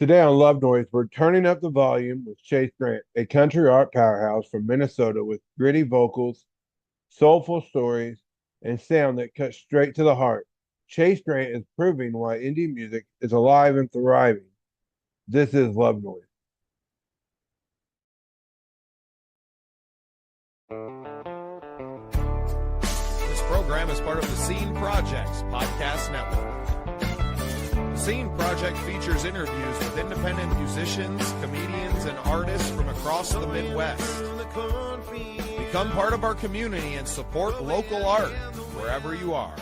Today on Love Noise, we're turning up the volume with Chase Grant, a country art powerhouse from Minnesota with gritty vocals, soulful stories, and sound that cuts straight to the heart. Chase Grant is proving why indie music is alive and thriving. This is Love Noise. This program is part of the Scene Project's podcast network. The Scene Project features interviews with independent musicians, comedians, and artists from across the Midwest. Become part of our community and support local art wherever you are.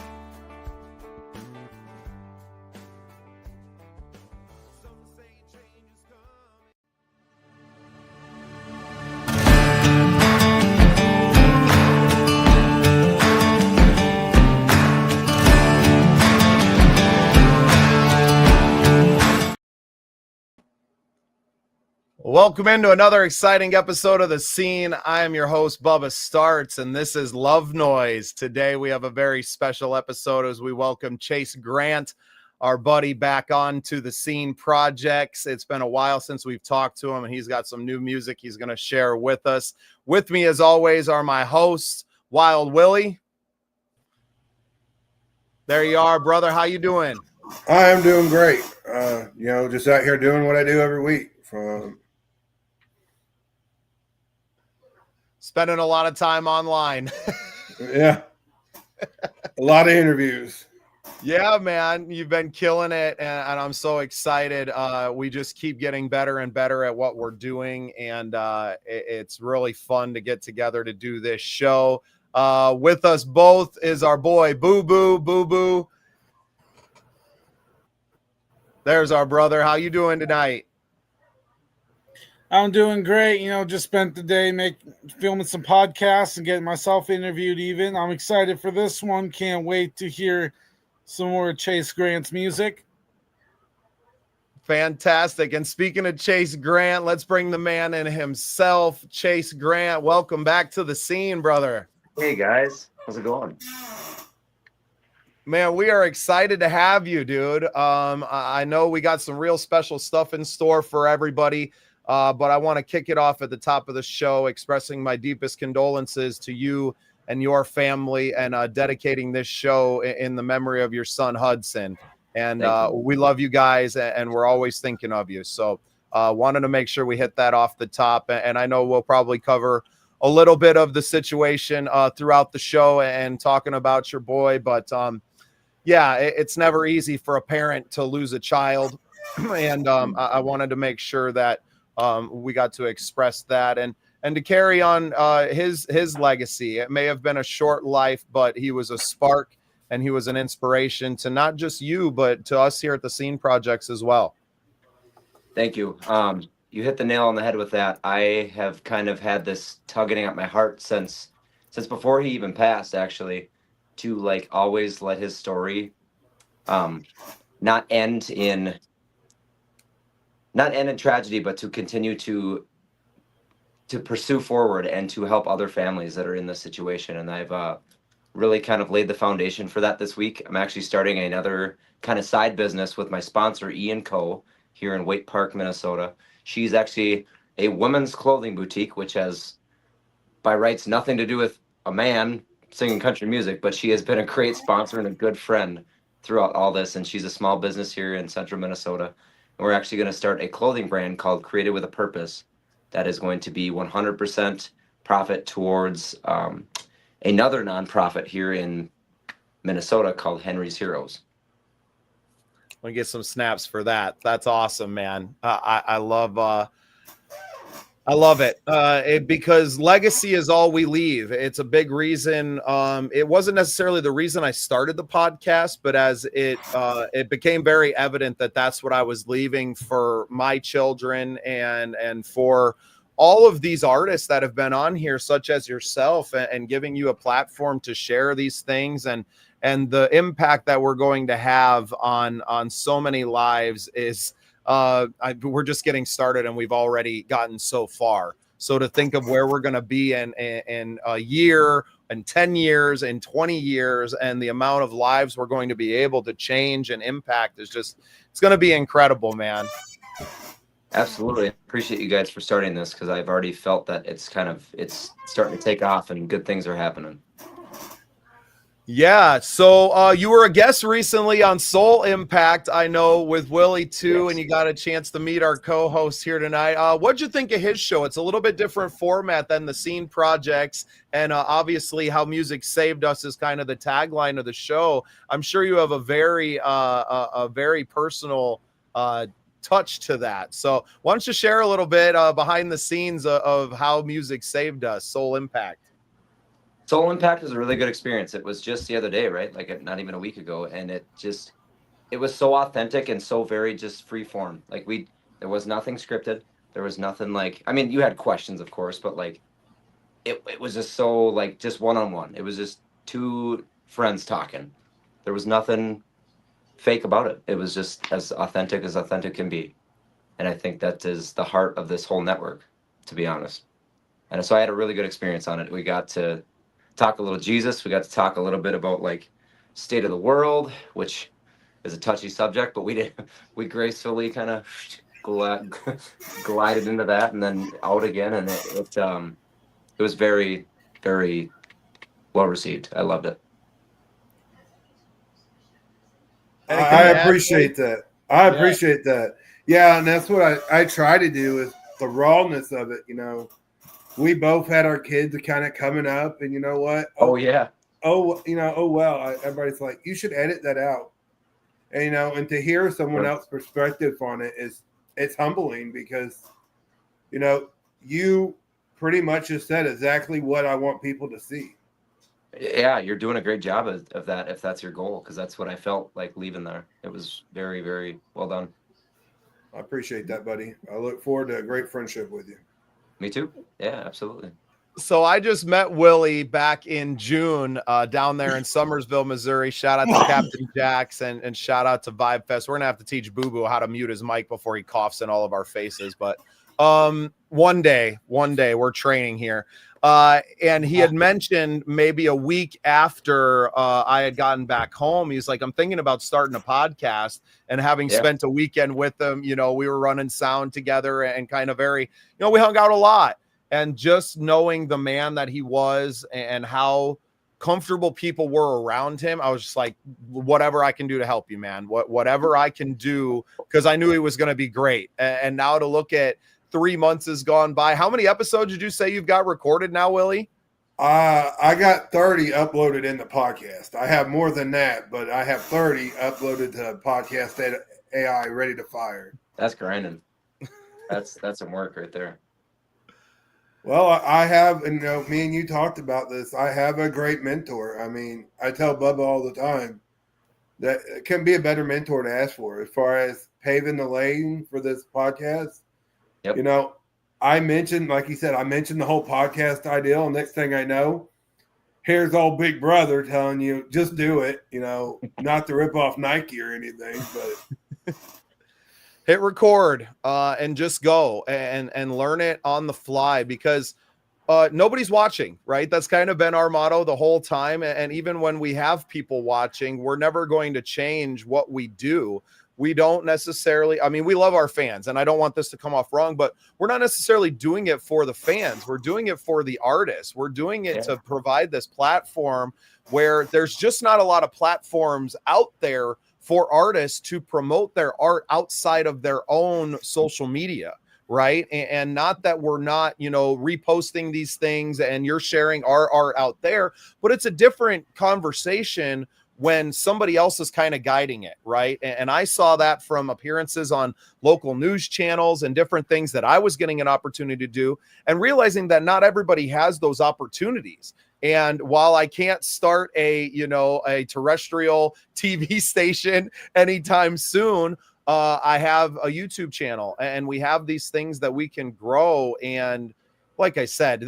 Welcome into another exciting episode of The Scene. I am your host, Bubba Startz, and this is Love Noise. Today we have a very special episode as we welcome Chase Grant, our buddy, back on to the Scene Projects. It's been a while since we've talked to him, and he's got some new music he's going to share with us. With me, as always, are my hosts, Wild Willie. There you are, brother. How you doing? I am doing great. Just out here doing what I do every week. Spending a lot of time online. Yeah. A lot of interviews. Yeah, man, you've been killing it, and I'm so excited. We just keep getting better and better at what we're doing, and it's really fun to get together to do this show. With us both is our boy, Boo Boo. There's our brother. How you doing tonight? I'm doing great. Just spent the day filming some podcasts and getting myself interviewed even. I'm excited for this one. Can't wait to hear some more Chase Grant's music. Fantastic. And speaking of Chase Grant, let's bring the man in himself, Chase Grant. Welcome back to the scene, brother. Hey, guys. How's it going? Man, we are excited to have you, dude. I know we got some real special stuff in store for everybody. But I want to kick it off at the top of the show, expressing my deepest condolences to you and your family, and dedicating this show in the memory of your son, Hudson. And we love you guys, and we're always thinking of you. So wanted to make sure we hit that off the top. And I know we'll probably cover a little bit of the situation throughout the show and talking about your boy. But it's never easy for a parent to lose a child. And I wanted to make sure that we got to express that and to carry on his legacy. It may have been a short life, but he was a spark and he was an inspiration to not just you, but to us here at the Scene Projects as well. Thank you. You hit the nail on the head with that. I have kind of had this tugging at my heart since before he even passed, actually, to always let his story not end in tragedy, but to continue to pursue forward and to help other families that are in this situation. And I've really kind of laid the foundation for that this week. I'm actually starting another kind of side business with my sponsor, E & Co, here in Waite Park, Minnesota. She's actually a women's clothing boutique, which has, by rights, nothing to do with a man singing country music, but she has been a great sponsor and a good friend throughout all this. And she's a small business here in central Minnesota. And we're actually going to start a clothing brand called Created with a Purpose that is going to be 100% profit towards another nonprofit here in Minnesota called Henry's Heroes. We'll get some snaps for that. That's awesome, man. I love it because legacy is all we leave. It's a big reason. It wasn't necessarily the reason I started the podcast, but as it became very evident that that's what I was leaving for my children and for all of these artists that have been on here, such as yourself, and giving you a platform to share these things and the impact that we're going to have on so many lives is. We're just getting started and we've already gotten so far. So to think of where we're going to be in a year, in 10 years, in 20 years, and the amount of lives we're going to be able to change and impact is just, it's going to be incredible, man. Absolutely. I appreciate you guys for starting this, because I've already felt that it's starting to take off and good things are happening. Yeah, so you were a guest recently on Soul Impact, I know, with Willie too, Yes. and you got a chance to meet our co-host here tonight. What'd you think of his show? It's a little bit different format than the Scene Projects, and obviously, "How Music Saved Us" is kind of the tagline of the show. I'm sure you have a very personal touch to that. So, why don't you share a little bit behind the scenes of how music saved us, Soul Impact? Soul Impact was a really good experience. It was just the other day, right? Like not even a week ago. And it was so authentic and so very just free form. Like there was nothing scripted. There was nothing like, I mean, you had questions, of course, but like, it was just so like just one-on-one. It was just two friends talking. There was nothing fake about it. It was just as authentic can be. And I think that is the heart of this whole network, to be honest. And so I had a really good experience on it. We got to talk a little Jesus. We got to talk a little bit about like state of the world, which is a touchy subject, but we gracefully kind of glided into that and then out again. And it was very, very well received. I loved it. I appreciate that. I appreciate that. Yeah, and that's what I try to do is the rawness of it. We both had our kids kind of coming up, and you know what? Oh yeah. Oh, well. Everybody's like, you should edit that out. And and to hear someone else's perspective on it it's humbling, because you pretty much just said exactly what I want people to see. Yeah, you're doing a great job of that, if that's your goal, because that's what I felt like leaving there. It was very, very well done. I appreciate that, buddy. I look forward to a great friendship with you. Me too. Yeah, absolutely. So I just met Willie back in June down there in Summersville, Missouri. Shout out to Captain Jax and shout out to Vibe Fest. We're gonna have to teach Boo Boo how to mute his mic before he coughs in all of our faces. But one day we're training here. And he had mentioned maybe a week after I had gotten back home, he's like, I'm thinking about starting a podcast. And having spent a weekend with him, we were running sound together and kind of we hung out a lot. And just knowing the man that he was and how comfortable people were around him, I was just like, whatever I can do to help you, man, whatever I can do, because I knew he was going to be great. And now to look at 3 months has gone by. How many episodes did you say you've got recorded now, Willie? I got 30 uploaded in the podcast. I have more than that, but I have 30 uploaded to Podcast AI ready to fire. That's grinding. That's some work right there. Well, I have, and me and you talked about this. I have a great mentor. I mean, I tell Bubba all the time that it can be a better mentor to ask for as far as paving the lane for this podcast. Yep. I mentioned, like you said, I mentioned the whole podcast ideal. Next thing I know, here's old Big Brother telling you, just do it, not to rip off Nike or anything, but hit record and just go and learn it on the fly, because nobody's watching, right? That's kind of been our motto the whole time. And even when we have people watching, we're never going to change what we do. We don't necessarily, I mean, we love our fans, and I don't want this to come off wrong, but we're not necessarily doing it for the fans. We're doing it for the artists. We're doing it to provide this platform where there's just not a lot of platforms out there for artists to promote their art outside of their own social media, right? And not that we're not, reposting these things and you're sharing our art out there, but it's a different conversation when somebody else is kind of guiding it, right? And I saw that from appearances on local news channels and different things that I was getting an opportunity to do, and realizing that not everybody has those opportunities. And while I can't start a terrestrial TV station anytime soon, I have a YouTube channel, and we have these things that we can grow. And like I said,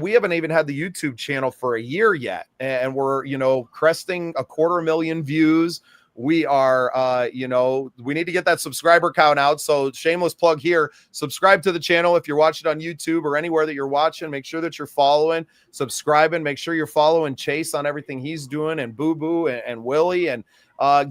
we haven't even had the YouTube channel for a year yet, and we're, cresting 250,000 views. We are, we need to get that subscriber count out. So shameless plug here, subscribe to the channel. If you're watching on YouTube or anywhere that you're watching, make sure that you're following, subscribing, make sure you're following Chase on everything he's doing, and Boo Boo and Willie, and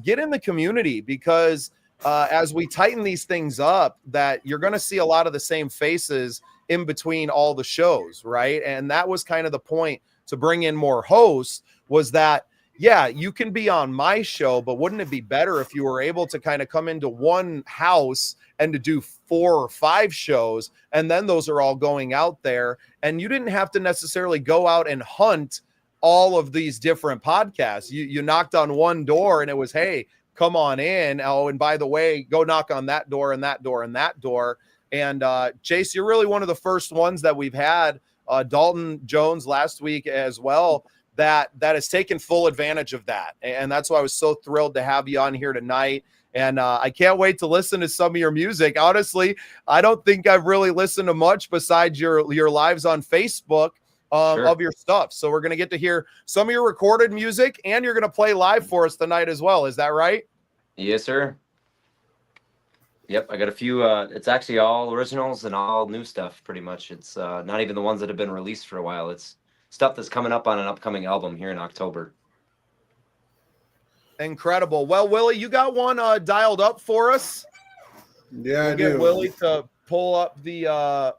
get in the community, because as we tighten these things up, that you're going to see a lot of the same faces in between all the shows, right? And that was kind of the point to bring in more hosts, was that, yeah, you can be on my show, but wouldn't it be better if you were able to kind of come into one house and to do 4 or 5 shows, and then those are all going out there, and you didn't have to necessarily go out and hunt all of these different podcasts. You knocked on one door and it was, hey, come on in. Oh, and by the way, go knock on that door and that door and that door. And Chase, you're really one of the first ones that we've had, Dalton Jones last week as well, that has taken full advantage of that. And that's why I was so thrilled to have you on here tonight. And I can't wait to listen to some of your music. Honestly, I don't think I've really listened to much besides your lives on Facebook of your stuff. So we're going to get to hear some of your recorded music, and you're going to play live for us tonight as well. Is that right? Yes, sir. Yep, I got a few. It's actually all originals and all new stuff, pretty much. It's not even the ones that have been released for a while. It's stuff that's coming up on an upcoming album here in October. Incredible. Well, Willie, you got one dialed up for us? Yeah, I get do. Willie to pull up the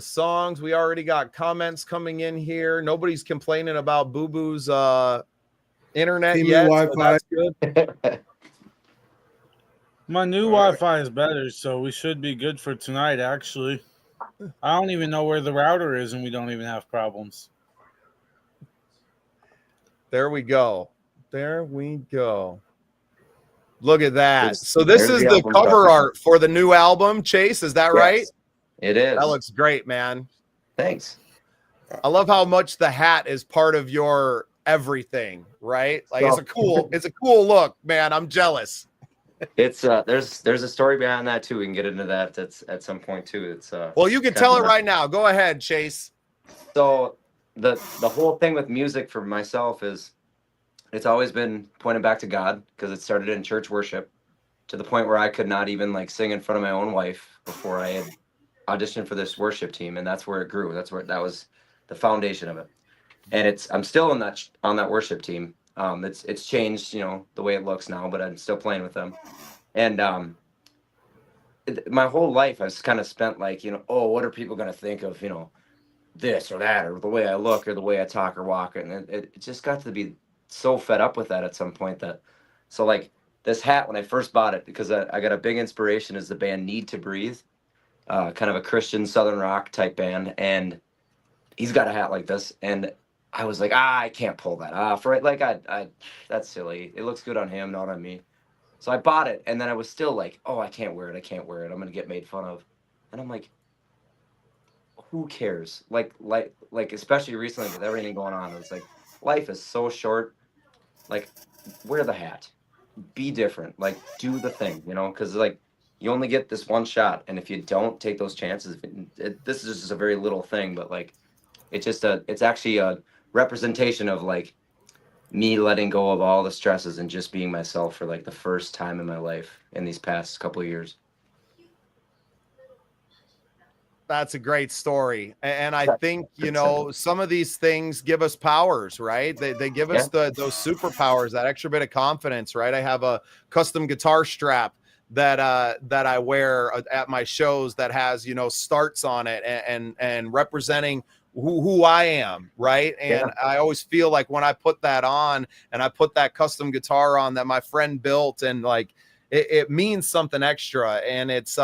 songs. We already got comments coming in here. Nobody's complaining about Boo Boo's internet Team yet. Wi-Fi. So that's good. My new Wi-Fi is better, so we should be good for tonight, actually. I don't even know where the router is, and we don't even have problems. There we go. There we go. Look at that. So this is the cover art for the new album, Chase. Is that right? It is. That looks great, man. Thanks. I love how much the hat is part of your everything, right? Like it's a cool look, man. I'm jealous. It's there's a story behind that too. We can get into that at some point too. It's well, you can tell it right now. Go ahead, Chase. So the whole thing with music for myself is it's always been pointed back to God, because it started in church worship to the point where I could not even like sing in front of my own wife before I had auditioned for this worship team, and that's where it grew. That was the foundation of it. And I'm still on that worship team. It's changed, the way it looks now, but I'm still playing with them. And my whole life I've kind of spent like, what are people going to think of, this or that, or the way I look or the way I talk or walk. And it just got to be so fed up with that at some point so like this hat, when I first bought it, because I got a big inspiration, is the band Need to Breathe, kind of a Christian Southern rock type band. And he's got a hat like this. And I was like, I can't pull that off, right? Like, I that's silly. It looks good on him, not on me. So I bought it, and then I was still like, I can't wear it. I'm gonna get made fun of. And I'm like, who cares? Like, especially recently with everything going on, it's like, life is so short. Like, wear the hat, be different, like, do the thing, because like, you only get this one shot, and if you don't take those chances, this is just a very little thing, but like, it's actually a representation of like me letting go of all the stresses and just being myself for like the first time in my life in these past couple of years. That's a great story. And I think, some of these things give us powers, right? They give us those superpowers, that extra bit of confidence, right? I have a custom guitar strap that I wear at my shows that has, Startz on it and representing who I am, right? And I always feel like when I put that on and I put that custom guitar on that my friend built, and like it means something extra, and it's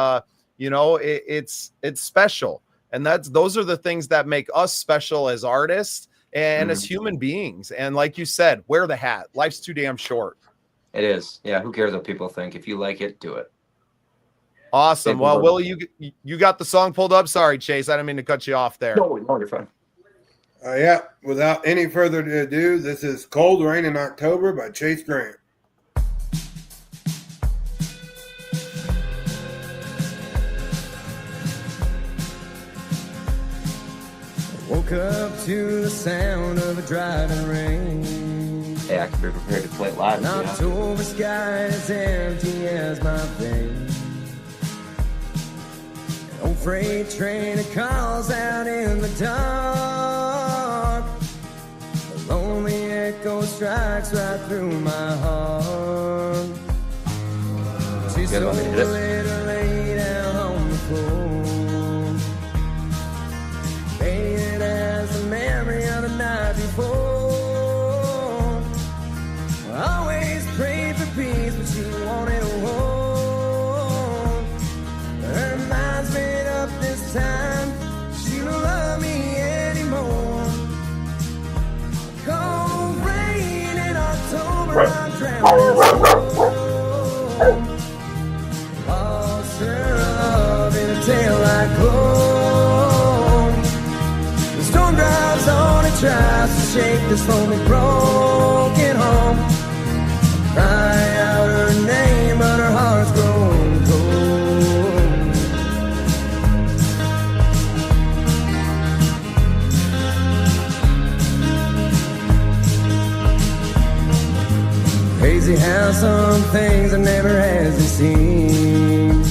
it's special. And those are the things that make us special as artists and as human beings. And like you said, wear the hat. Life's too damn short. It is. Yeah. Who cares what people think? If you like it, do it. Awesome. Well, Willie, you got the song pulled up. Sorry, Chase. I didn't mean to cut you off there. No, you're fine. Yeah. Without any further ado, this is Cold Rain in October by Chase Grant. Woke up to the sound of a driving rain. Hey, I can be prepared to play it live. An October sky as empty as my veins. An old freight train that calls out in the dark. A lonely echo strikes right through my heart. You guys want me to hit it? Let her lay down on the floor. Faded as the memory of the night before. Always prayed for peace, but she wanted a war. Her mind's made up this time. She don't love me anymore. Cold rain in October, I'm drowning slow. Lost her love in a tail-light glow. The storm drives on and tries to shake this lonely broken home. Cry out her name, but her heart's grown cold. Crazy how some things I never has been seen.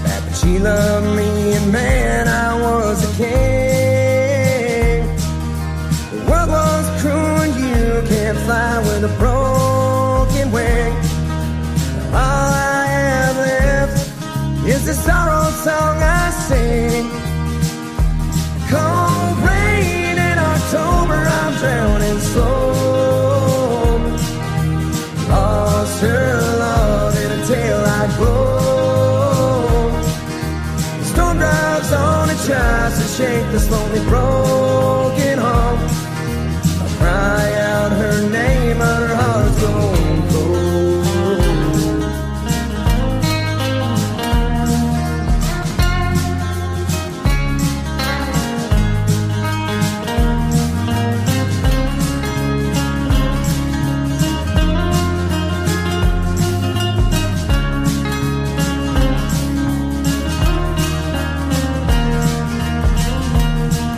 Back when she loved me and man, I was a king. The world was cruel and you can't fly with a broken wing. All I have left is the sorrow song I sing. Cold rain in October, I'm drowning slow. Lost her love in a tail-light glow. The storm drives on and tries to shake this lonely broken home. I cry out her name, but her heart's grown cold.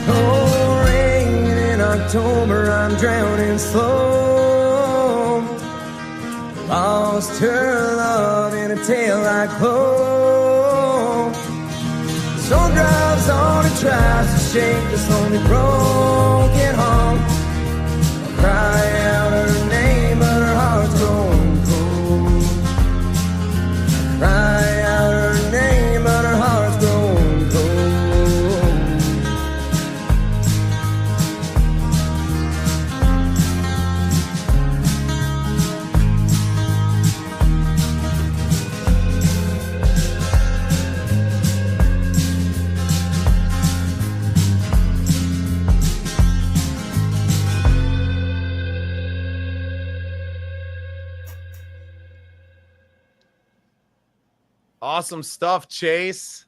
Cold rain in October, I'm drowning slow. Lost her love in a tail-light glow. The storm drives on and tries to shake this lonely broken home. I cry out her name, but her heart's grown cold. Cry out her name, but her heart's grown cold. Awesome stuff, Chase.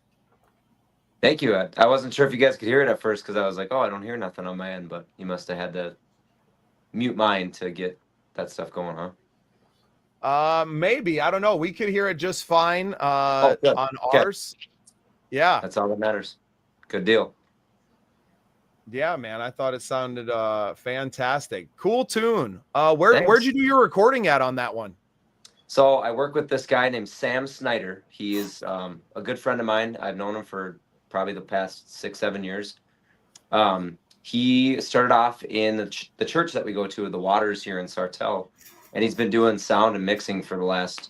Thank you. I wasn't sure if you guys could hear it at first because I was like, oh, I don't hear nothing on my end, but you must have had to mute mine to get that stuff going, huh? Maybe. I don't know. We could hear it just fine Good. on Okay. ours. Yeah. That's all that matters. Good deal. Yeah, man. I thought it sounded fantastic. Cool tune. Where'd Thanks. you do your recording at on that one? So I work with this guy named Sam Snyder. He is a good friend of mine. I've known him for probably the past 6-7 years. He started off in the church that we go to, the Waters here in Sartell, and he's been doing sound and mixing for the last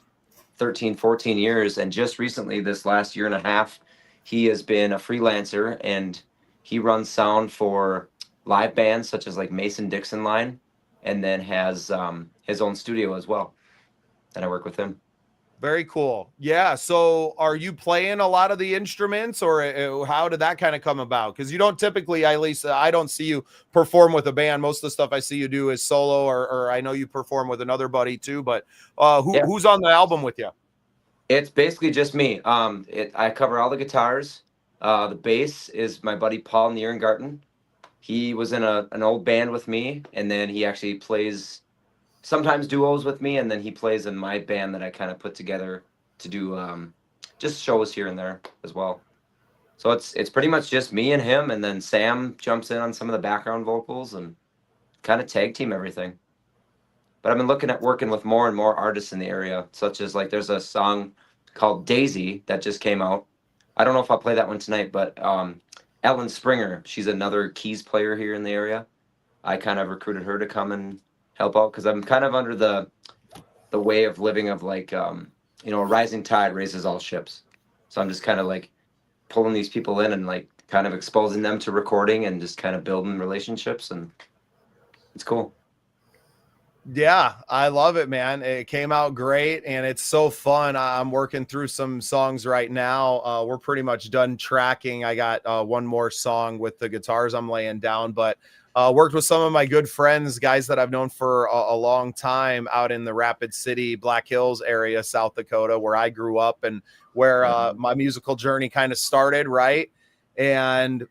13, 14 years. And just recently, this last year and a half, he has been a freelancer, and he runs sound for live bands such as like Mason-Dixon Line, and then has his own studio as well. And I work with him. Very cool. Yeah. So are you playing a lot of the instruments, or how did that kind of come about? Because you don't typically, at least I don't see you perform with a band. Most of the stuff I see you do is solo, or I know you perform with another buddy too, but who's on the album with you? It's basically just me. I cover all the guitars. The bass is my buddy Paul Nierengarten. He was in an old band with me, and then he actually plays sometimes duos with me, and then he plays in my band that I kind of put together to do just shows here and there as well. So it's pretty much just me and him, and then Sam jumps in on some of the background vocals and kind of tag team everything. But I've been looking at working with more and more artists in the area, such as like there's a song called Daisy that just came out. I don't know if I'll play that one tonight, but Ellen Springer, she's another keys player here in the area. I kind of recruited her to come and help out because I'm kind of under the way of living of like a rising tide raises all ships. So I'm just kind of like pulling these people in and like kind of exposing them to recording and just kind of building relationships, and it's cool. Yeah, I love it, man. It came out great and it's so fun. I'm working through some songs right now. We're pretty much done tracking. I got one more song with the guitars I'm laying down, but worked with some of my good friends, guys that I've known for a long time out in the Rapid City, Black Hills area, South Dakota, where I grew up and where my musical journey kind of started, right? And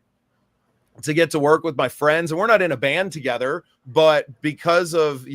to get to work with my friends, and we're not in a band together, but because of,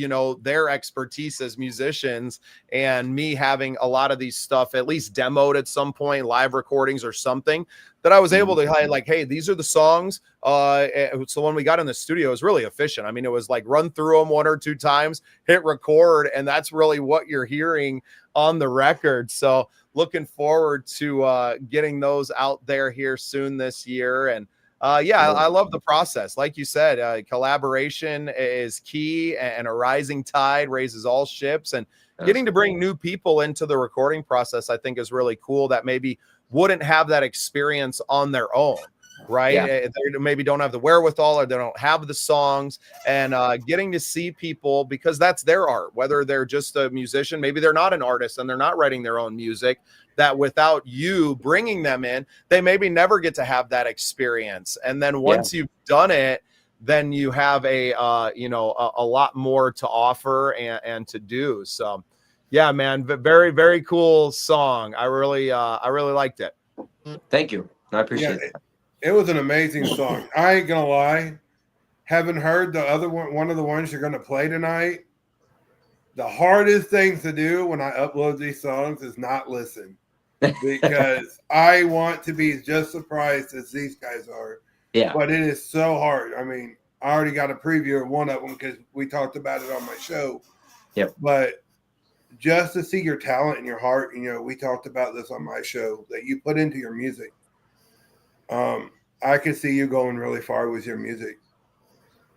their expertise as musicians and me having a lot of these stuff at least demoed at some point, live recordings or something, that I was able to like, hey, these are the songs. So when we got in the studio, it was really efficient. I mean, it was like run through them 1 or 2 times, hit record, and that's really what you're hearing on the record. So looking forward to getting those out there here soon this year. And I love the process. Like you said, collaboration is key, and a rising tide raises all ships. And getting to bring new people into the recording process, I think, is really cool that maybe wouldn't have that experience on their own, right? Yeah. They maybe don't have the wherewithal, or they don't have the songs, and getting to see people, because that's their art, whether they're just a musician, maybe they're not an artist and they're not writing their own music, that without you bringing them in, they maybe never get to have that experience. And then once you've done it, then you have a lot more to offer and to do. So yeah, man, very, very cool song. I really liked it. Thank you. I appreciate it. It was an amazing song. I ain't gonna lie. Haven't heard the other one of the ones you're gonna play tonight. The hardest thing to do when I upload these songs is not listen, because I want to be just surprised as these guys are. Yeah. But it is so hard. I mean, I already got a preview of one of them because we talked about it on my show. Yep. But just to see your talent and your heart, we talked about this on my show, that you put into your music. I could see you going really far with your music.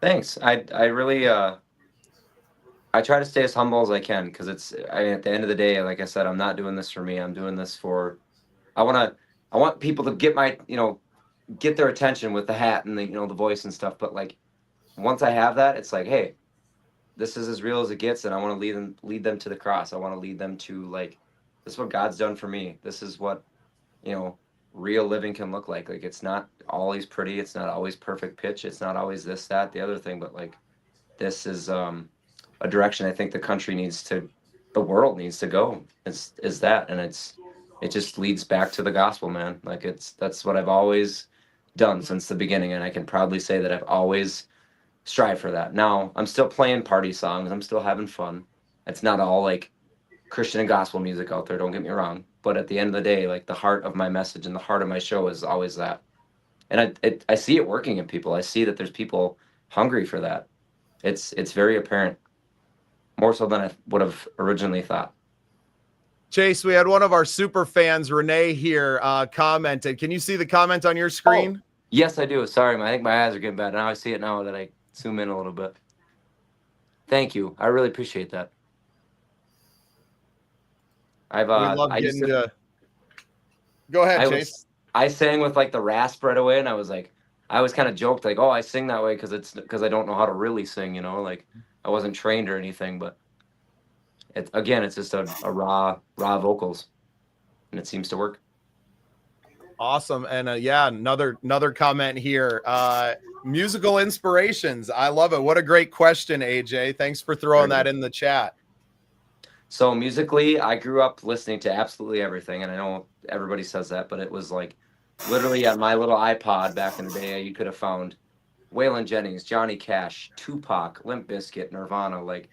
Thanks. I really I try to stay as humble as I can, because at the end of the day, like I said, I'm not doing this for me. I'm doing this for, I want people to get get their attention with the hat and the voice and stuff. But like, once I have that, it's like, hey, this is as real as it gets, and I want to lead them to the cross. I want to lead them to, like, this is what God's done for me. This is what, real living can look like. Like, it's not always pretty. It's not always perfect pitch. It's not always this, that, the other thing. But like, this is a direction I think the world needs to go. Is that, and it just leads back to the gospel, man. Like, that's what I've always done since the beginning, and I can proudly say that I've always strive for that. Now, I'm still playing party songs. I'm still having fun. It's not all like Christian and gospel music out there, don't get me wrong. But at the end of the day, like, the heart of my message and the heart of my show is always that. And I see it working in people. I see that there's people hungry for that. It's very apparent, more so than I would have originally thought. Chase, we had one of our super fans, Renee, here commented. Can you see the comment on your screen? Oh, yes, I do. Sorry, I think my eyes are getting bad. Now I see it now that I zoom in a little bit. Thank you. I really appreciate that. We love getting to... Go ahead, Chase. I sang with like the rasp right away, and I was kind of joked like, oh, I sing that way because I don't know how to really sing, like I wasn't trained or anything, but it's just a raw vocals, and it seems to work. Awesome. And another comment here. Musical inspirations. I love it. What a great question, AJ. Thanks for throwing that in the chat. So musically, I grew up listening to absolutely everything, and I know everybody says that, but it was like literally on my little iPod back in the day, you could have found Waylon Jennings, Johnny Cash, Tupac, Limp Bizkit, Nirvana, like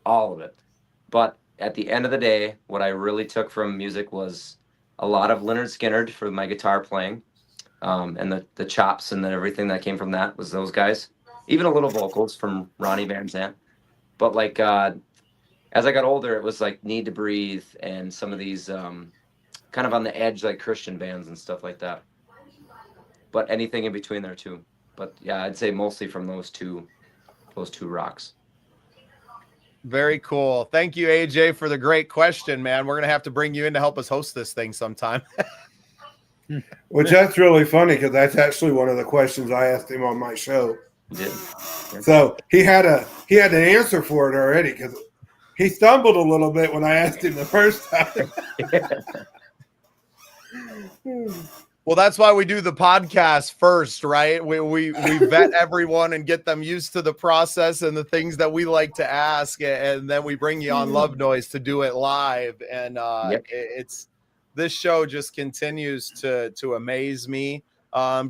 all of it. But at the end of the day, what I really took from music was a lot of Lynyrd Skynyrd for my guitar playing, and the chops and everything that came from that was those guys. Even a little vocals from Ronnie Van Zant. But like as I got older, it was like Need to Breathe and some of these kind of on the edge, like Christian bands and stuff like that. But anything in between there too. But yeah, I'd say mostly from those two rocks. Very cool. Thank you, AJ, for the great question, man. We're going to have to bring you in to help us host this thing sometime. Which that's really funny because that's actually one of the questions I asked him on my show. Did. So he had an answer for it already because he stumbled a little bit when I asked him the first time. Well, that's why we do the podcast first, right? We vet everyone and get them used to the process and the things that we like to ask, and then we bring you on Love Noise to do it live. And it's this show just continues to amaze me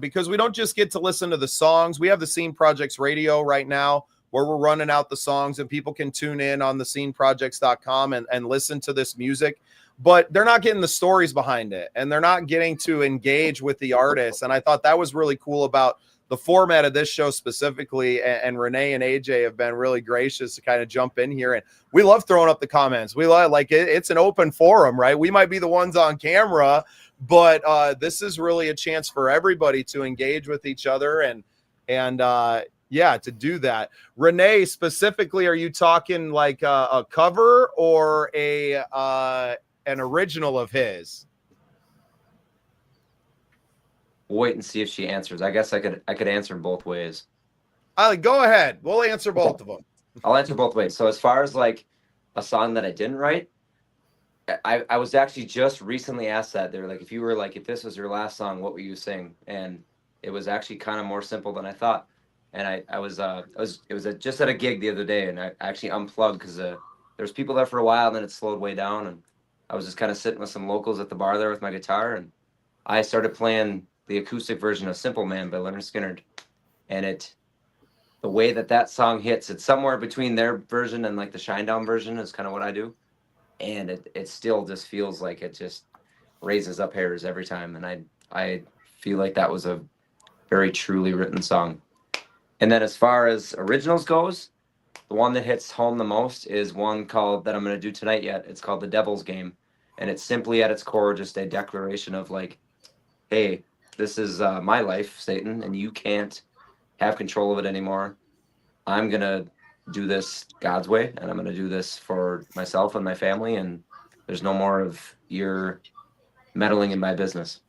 because we don't just get to listen to the songs. We have the Scene Projects Radio right now where we're running out the songs, and people can tune in on the sceneprojects.com and listen to this music. But they're not getting the stories behind it, and they're not getting to engage with the artists. And I thought that was really cool about the format of this show specifically. And Renee and AJ have been really gracious to kind of jump in here. And we love throwing up the comments. We love, like, it's an open forum, right? We might be the ones on camera, but this is really a chance for everybody to engage with each other and to do that. Renee, specifically, are you talking like a cover or an original of his? Wait and see if she answers. I guess I could answer both ways. Go ahead. We'll answer both of them. I'll answer both ways. So as far as like a song that I didn't write, I was actually just recently asked that. They were like, if this was your last song, what would you sing? And it was actually kind of more simple than I thought. And it was just at a gig the other day, and I actually unplugged because there's people there for a while, and then it slowed way down, and I was just kind of sitting with some locals at the bar there with my guitar, and I started playing the acoustic version of Simple Man by Leonard Skinner. And the way that song hits, it's somewhere between their version and like the Shinedown version is kind of what I do. And it still just feels like it just raises up hairs every time. And I feel like that was a very truly written song. And then as far as originals goes, the one that hits home the most is one called that I'm going to do tonight yet. It's called The Devil's Game. And it's simply at its core just a declaration of like, hey, this is my life, Satan, and you can't have control of it anymore. I'm going to do this God's way, and I'm going to do this for myself and my family, and there's no more of your meddling in my business.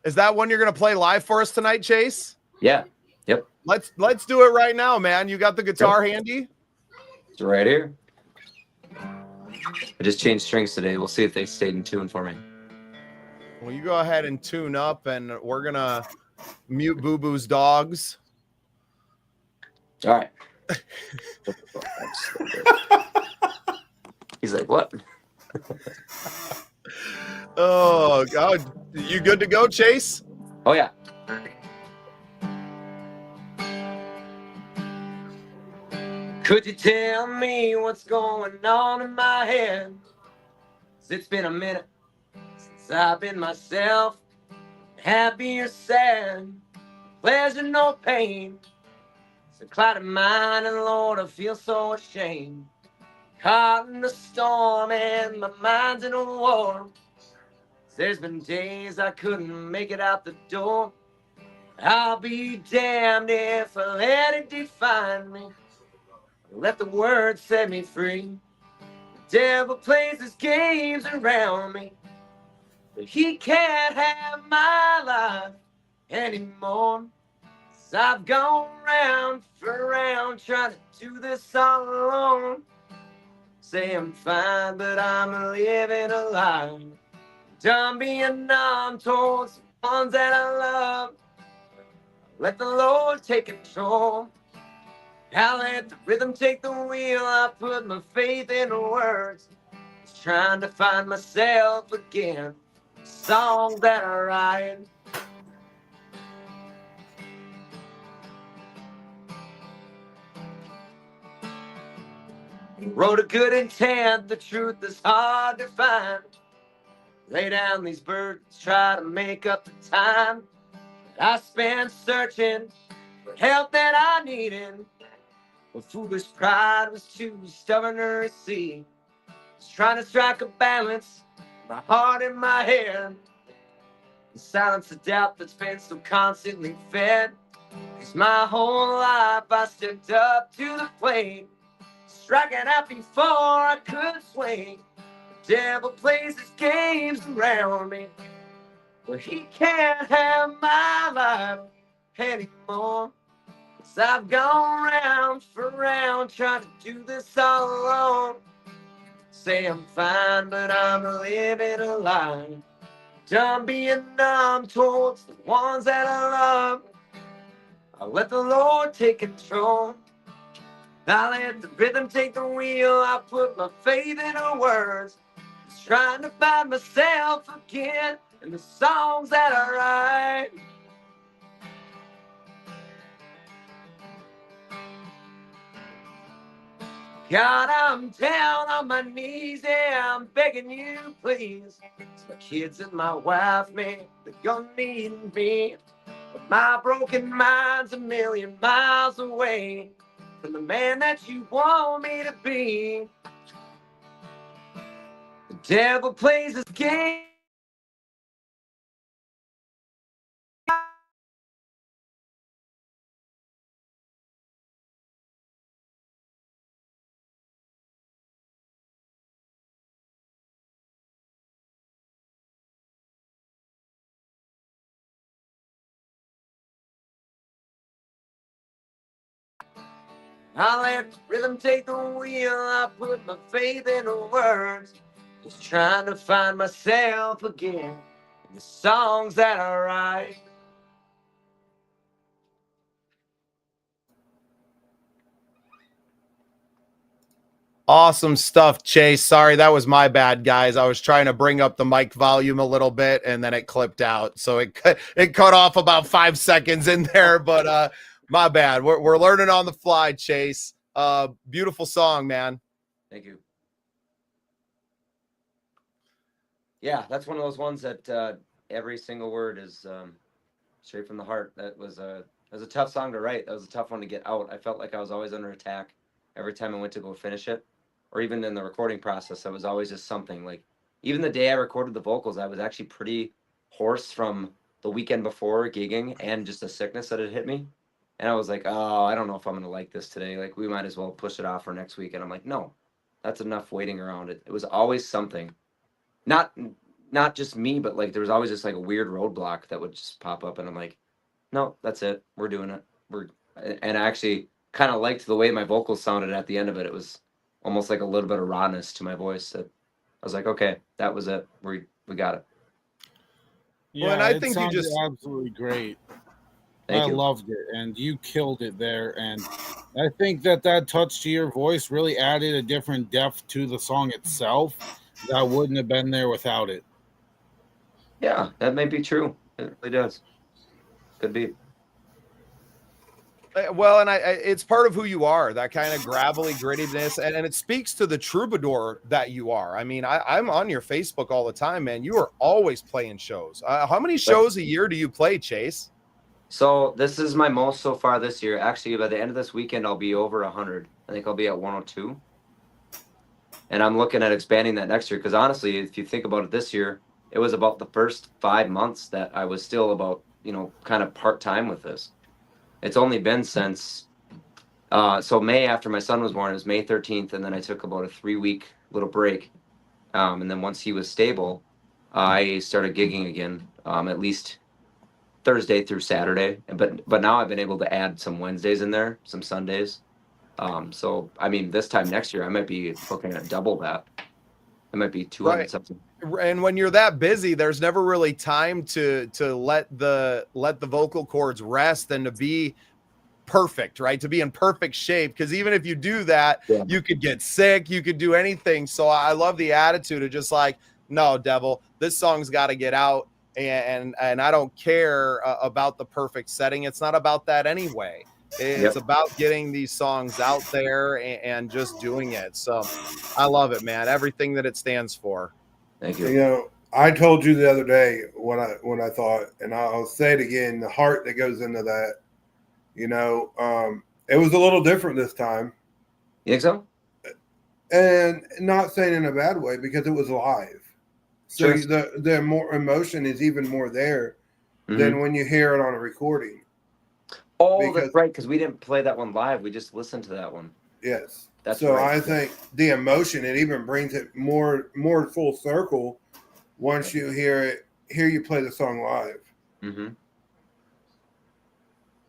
Is that one you're going to play live for us tonight, Chase? Yeah. Yep. Let's do it right now, man. You got the guitar handy? It's right here. I just changed strings today. We'll see if they stayed in tune for me. Well, you go ahead and tune up, and we're going to mute Boo Boo's dogs. All right. He's like, what? Oh, God. You good to go, Chase? Oh, yeah. Could you tell me what's going on in my head? 'Cause it's been a minute since I've been myself. Happy or sad, pleasure, no pain. It's a clouded mind, and Lord, I feel so ashamed. Caught in the storm, and my mind's in a war. There's been days I couldn't make it out the door. I'll be damned if I let it define me. Let the word set me free. The devil plays his games around me, but he can't have my life anymore. 'Cause I've gone round for round trying to do this all alone. Say I'm fine, but I'm living a lie. Done being numb towards the ones that I love. Let the Lord take control. I let the rhythm take the wheel. I put my faith in the words. Just trying to find myself again. Songs that I write. Wrote a good intent, the truth is hard to find. Lay down these burdens, try to make up the time I spent searching for help that I needed. But foolish pride was too stubborn to receive. Just trying to strike a balance, my heart and my head. And silence the doubt that's been so constantly fed. 'Cause my whole life I stepped up to the plate. striking out before I could swing. The devil plays his games around me. Well, he can't have my life anymore. 'Cause I've gone round for round trying to do this all alone. Say I'm fine, but I'm living a lie. Done being numb towards the ones that I love. I let the Lord take control. I let the rhythm take the wheel. I put my faith in her words. Just trying to find myself again in the songs that I write. God, I'm down on my knees, yeah, I'm begging you, please. It's my kids and my wife, man, they're gonna need me. But my broken mind's a million miles away from the man that you want me to be. The devil plays his game. I let the rhythm take the wheel. I put my faith in the words. Just trying to find myself again in the songs that I write. Awesome stuff, Chase. Sorry, that was my bad, guys. I was trying to bring up the mic volume a little bit, and then it clipped out. So it cut off about 5 seconds in there, but my bad. We're learning on the fly, Chase. Beautiful song, man. Thank you. Yeah, that's one of those ones that every single word is straight from the heart. That was a tough song to write. That was a tough one to get out. I felt like I was always under attack every time I went to go finish it, or even in the recording process. I was always just something like, even the day I recorded the vocals, I was actually pretty hoarse from the weekend before gigging and just a sickness that had hit me. And I was like, oh, I don't know if I'm going to like this today. Like, we might as well push it off for next week. And I'm like, no, that's enough waiting around. It was always something. Not just me, but like there was always just like a weird roadblock that would just pop up, and I'm like, no, that's it. We're doing it. And I actually kind of liked the way my vocals sounded at the end of it. It was almost like a little bit of rawness to my voice. That I was like, okay, that was it. We got it. Yeah, Well, and I it think you sounded just absolutely great. Thank you. Loved it, and you killed it there. And I think that touch to your voice really added a different depth to the song itself that wouldn't have been there without it. Yeah, that may be true. It really does. Could be. well, and it's part of who you are, that kind of gravelly grittiness, and it speaks to the troubadour that you are. I mean, I'm on your Facebook all the time, man. You are always playing shows. How many shows a year do you play, Chase? So this is my most so far this year. Actually, by the end of this weekend, I'll be over 100. I think I'll be at 102. And I'm looking at expanding that next year, because honestly, if you think about it, this year, it was about the first 5 months that I was still about, kind of part-time with this. It's only been since, so May, after my son was born, it was May 13th, and then I took about a 3-week little break. And then once he was stable, I started gigging again, at least Thursday through Saturday. But now I've been able to add some Wednesdays in there, some Sundays. So, I mean, this time next year, I might be looking at double that. It might be 200 Right. something. And when you're that busy, there's never really time to let the vocal cords rest and to be perfect, right? To be in perfect shape. Because even if you do that, you could get sick, you could do anything. So I love the attitude of just like, no, devil, this song's got to get out. And I don't care about the perfect setting. It's not about that anyway. It's about getting these songs out there and just doing it. So I love it, man. Everything that it stands for. Thank you. I told you the other day what I thought, and I'll say it again, the heart that goes into that, it was a little different this time. You think so? And not saying in a bad way, because it was live. So Sure. the more emotion is even more there than when you hear it on a recording. Oh, that's right, because we didn't play that one live. We just listened to that one. Yes. That's so right. I think the emotion, it even brings it more full circle once you hear you play the song live. Mm-hmm.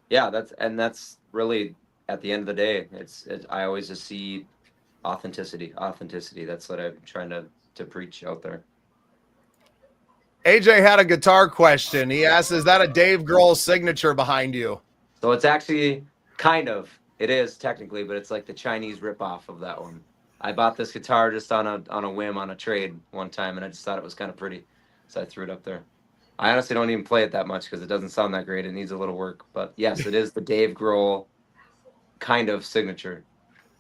Yeah, that's really, at the end of the day, it's I always just see authenticity. That's what I'm trying to preach out there. AJ had a guitar question. He asked, "Is that a Dave Grohl signature behind you?" So it's actually it is technically, but it's like the Chinese ripoff of that one. I bought this guitar just on a whim on a trade one time, and I just thought it was kind of pretty, so I threw it up there. I honestly don't even play it that much because it doesn't sound that great. It needs a little work, but yes, it is the Dave Grohl kind of signature.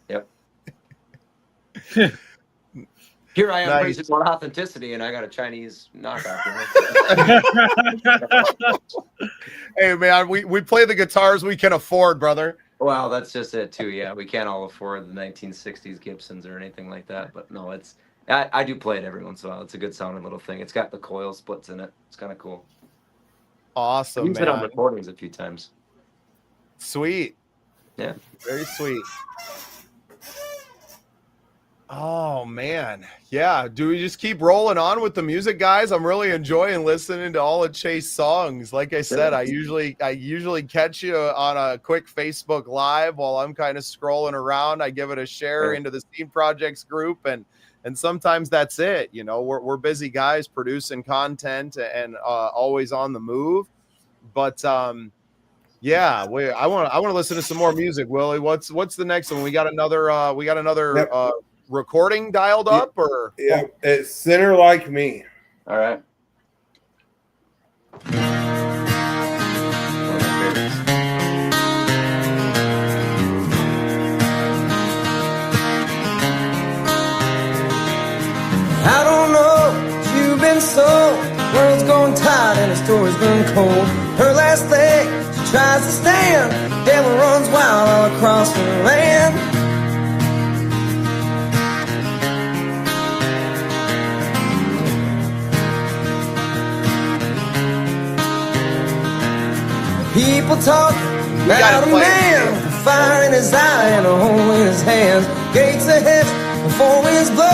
Yep. Here I am Nice. preaching about authenticity, and I got a Chinese knockoff. Hey man, we play the guitars we can afford, brother. Well, that's just it too. Yeah, we can't all afford the 1960s Gibsons or anything like that. But no, I do play it every once in a while. It's a good sounding little thing. It's got the coil splits in it. It's kind of cool. Awesome, I've used it on man. recordings a few times. Sweet. Yeah. Very sweet. Oh man. Yeah. Do we just keep rolling on with the music, guys? I'm really enjoying listening to all of Chase songs. Like I said, I usually catch you on a quick Facebook Live while I'm kind of scrolling around. I give it a share into the Steam Projects group, and sometimes that's it. You know, we're busy guys producing content and always on the move. But yeah, I want to listen to some more music, Willie. What's the next one? We got another Yep. Recording dialed up, or Yeah, it's Sinner Like Me. All right. One of my favorites. I don't know, you've been sold. World's gone tired and the story's gone cold. Her last leg, she tries to stand. Devil runs wild all across the land. People talk about a man, fire in his eye and a hole in his hands. Gates of heaven before winds blow,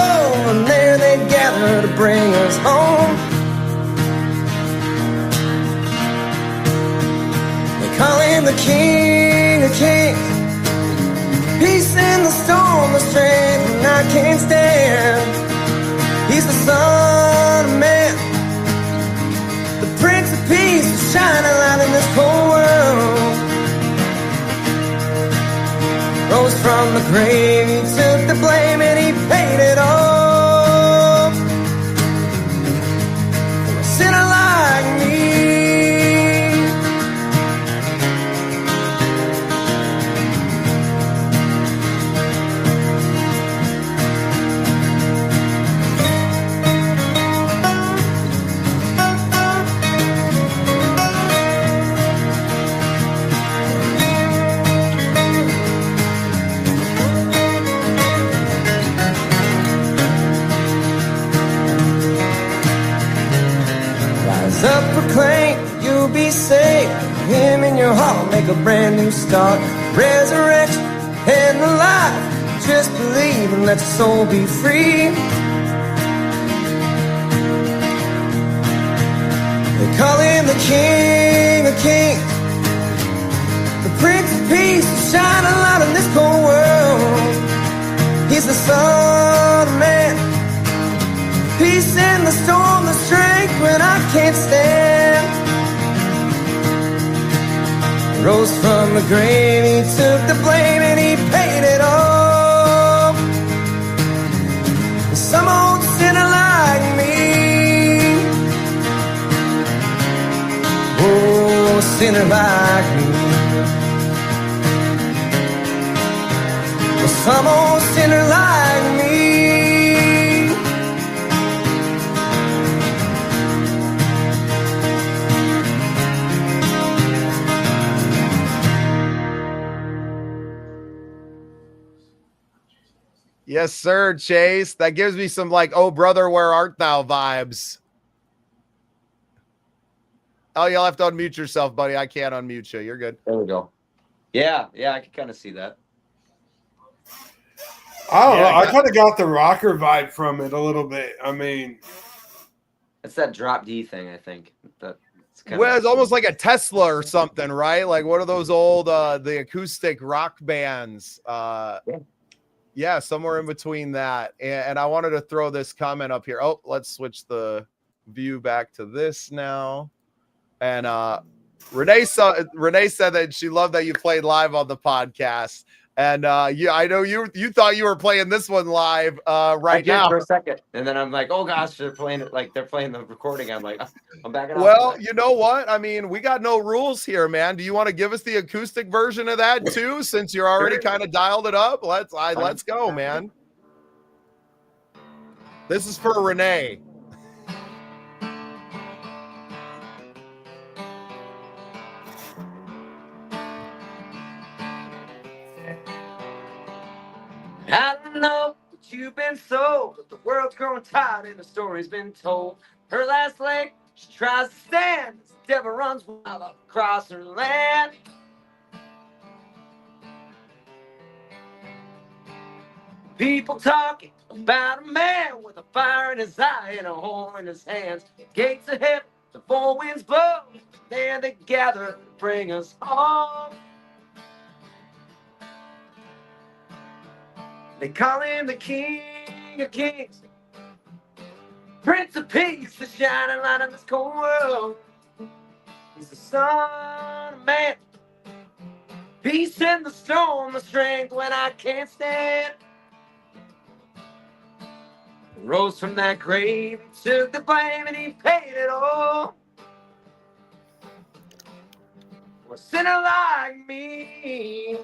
and there they gather to bring us home. They call him the King of Kings. Peace in the storm, the strength when I can't stand. He's the Son of Man, the Prince of Peace, shining light in this cold world. Rose from the grave, he took the blame and he paid it all. For a sinner like me. Up, proclaim, you'll be saved. Him in your heart, make a brand new start. Resurrection and the life. Just believe and let your soul be free. They call him the King of Kings, the Prince of Peace, shining light in this cold world. He's the Son of Man. Peace in the storm, the strength when I can't stand. Rose from the grave, he took the blame and he paid it all. Some old sinner like me, oh, sinner like me, some old sinner like me. yes, sir, Chase. That gives me some like, oh brother, where art thou vibes. Oh, you'll have to unmute yourself, buddy. I can't unmute you. You're good. There we go. Yeah, I can kind of see that. I don't know. I kind of got the rocker vibe from it a little bit. I mean, It's that drop D thing, I think. Well, it's almost like a Tesla or something, right? Like one of those old the acoustic rock bands. Yeah, somewhere in between that. And I wanted to throw this comment up here. Oh, let's switch the view back to this now. And Renee said that she loved that you played live on the podcast. And I know you thought you were playing this one live right now for a second, and then I'm like, oh gosh, they're playing it, like they're playing the recording. I'm like, I'm backing off. Well, you know what? I mean, we got no rules here, man. Do you want to give us the acoustic version of that too, since you're already kind of dialed it up? Let's go, man. This is for Renee. I don't know what you've been sold, but the world's growing tired and the story's been told. Her last leg, she tries to stand as the devil runs wild across her land. People talking about a man with a fire in his eye and a hole in his hands. Gates of heaven, the four winds blow. There they gather to bring us home. They call him the King of Kings, Prince of Peace, the shining light of this cold world. He's the Son of Man, peace in the storm, the strength when I can't stand. He rose from that grave, he took the blame and he paid it all. For a sinner like me.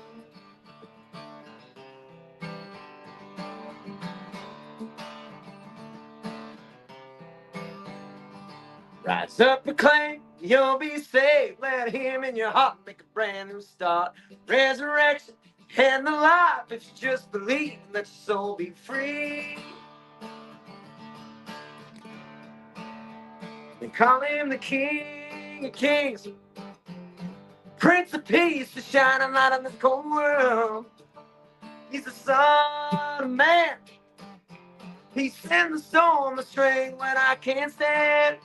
Rise up, proclaim, you'll be saved. Let him in your heart make a brand new start. Resurrection and the life, if you just believe, let your soul be free. They call him the King of Kings, Prince of Peace, the shining light of this cold world. He's the Son of Man, peace in the storm, the strength when I can't stand.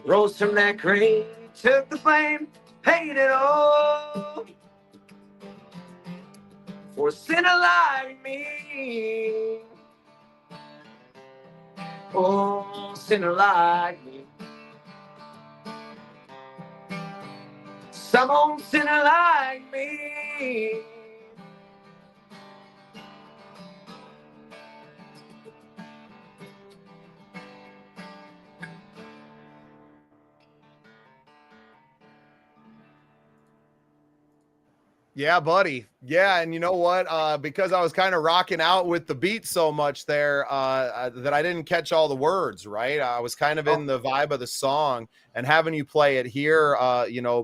Rose from that grave, took the blame, paid it all. For a sinner like me. Oh, sinner like me. Some old sinner like me. Yeah, buddy. Yeah, and you know what? Because I was kind of rocking out with the beat so much there that I didn't catch all the words, right? I was kind of in the vibe of the song, and having you play it here,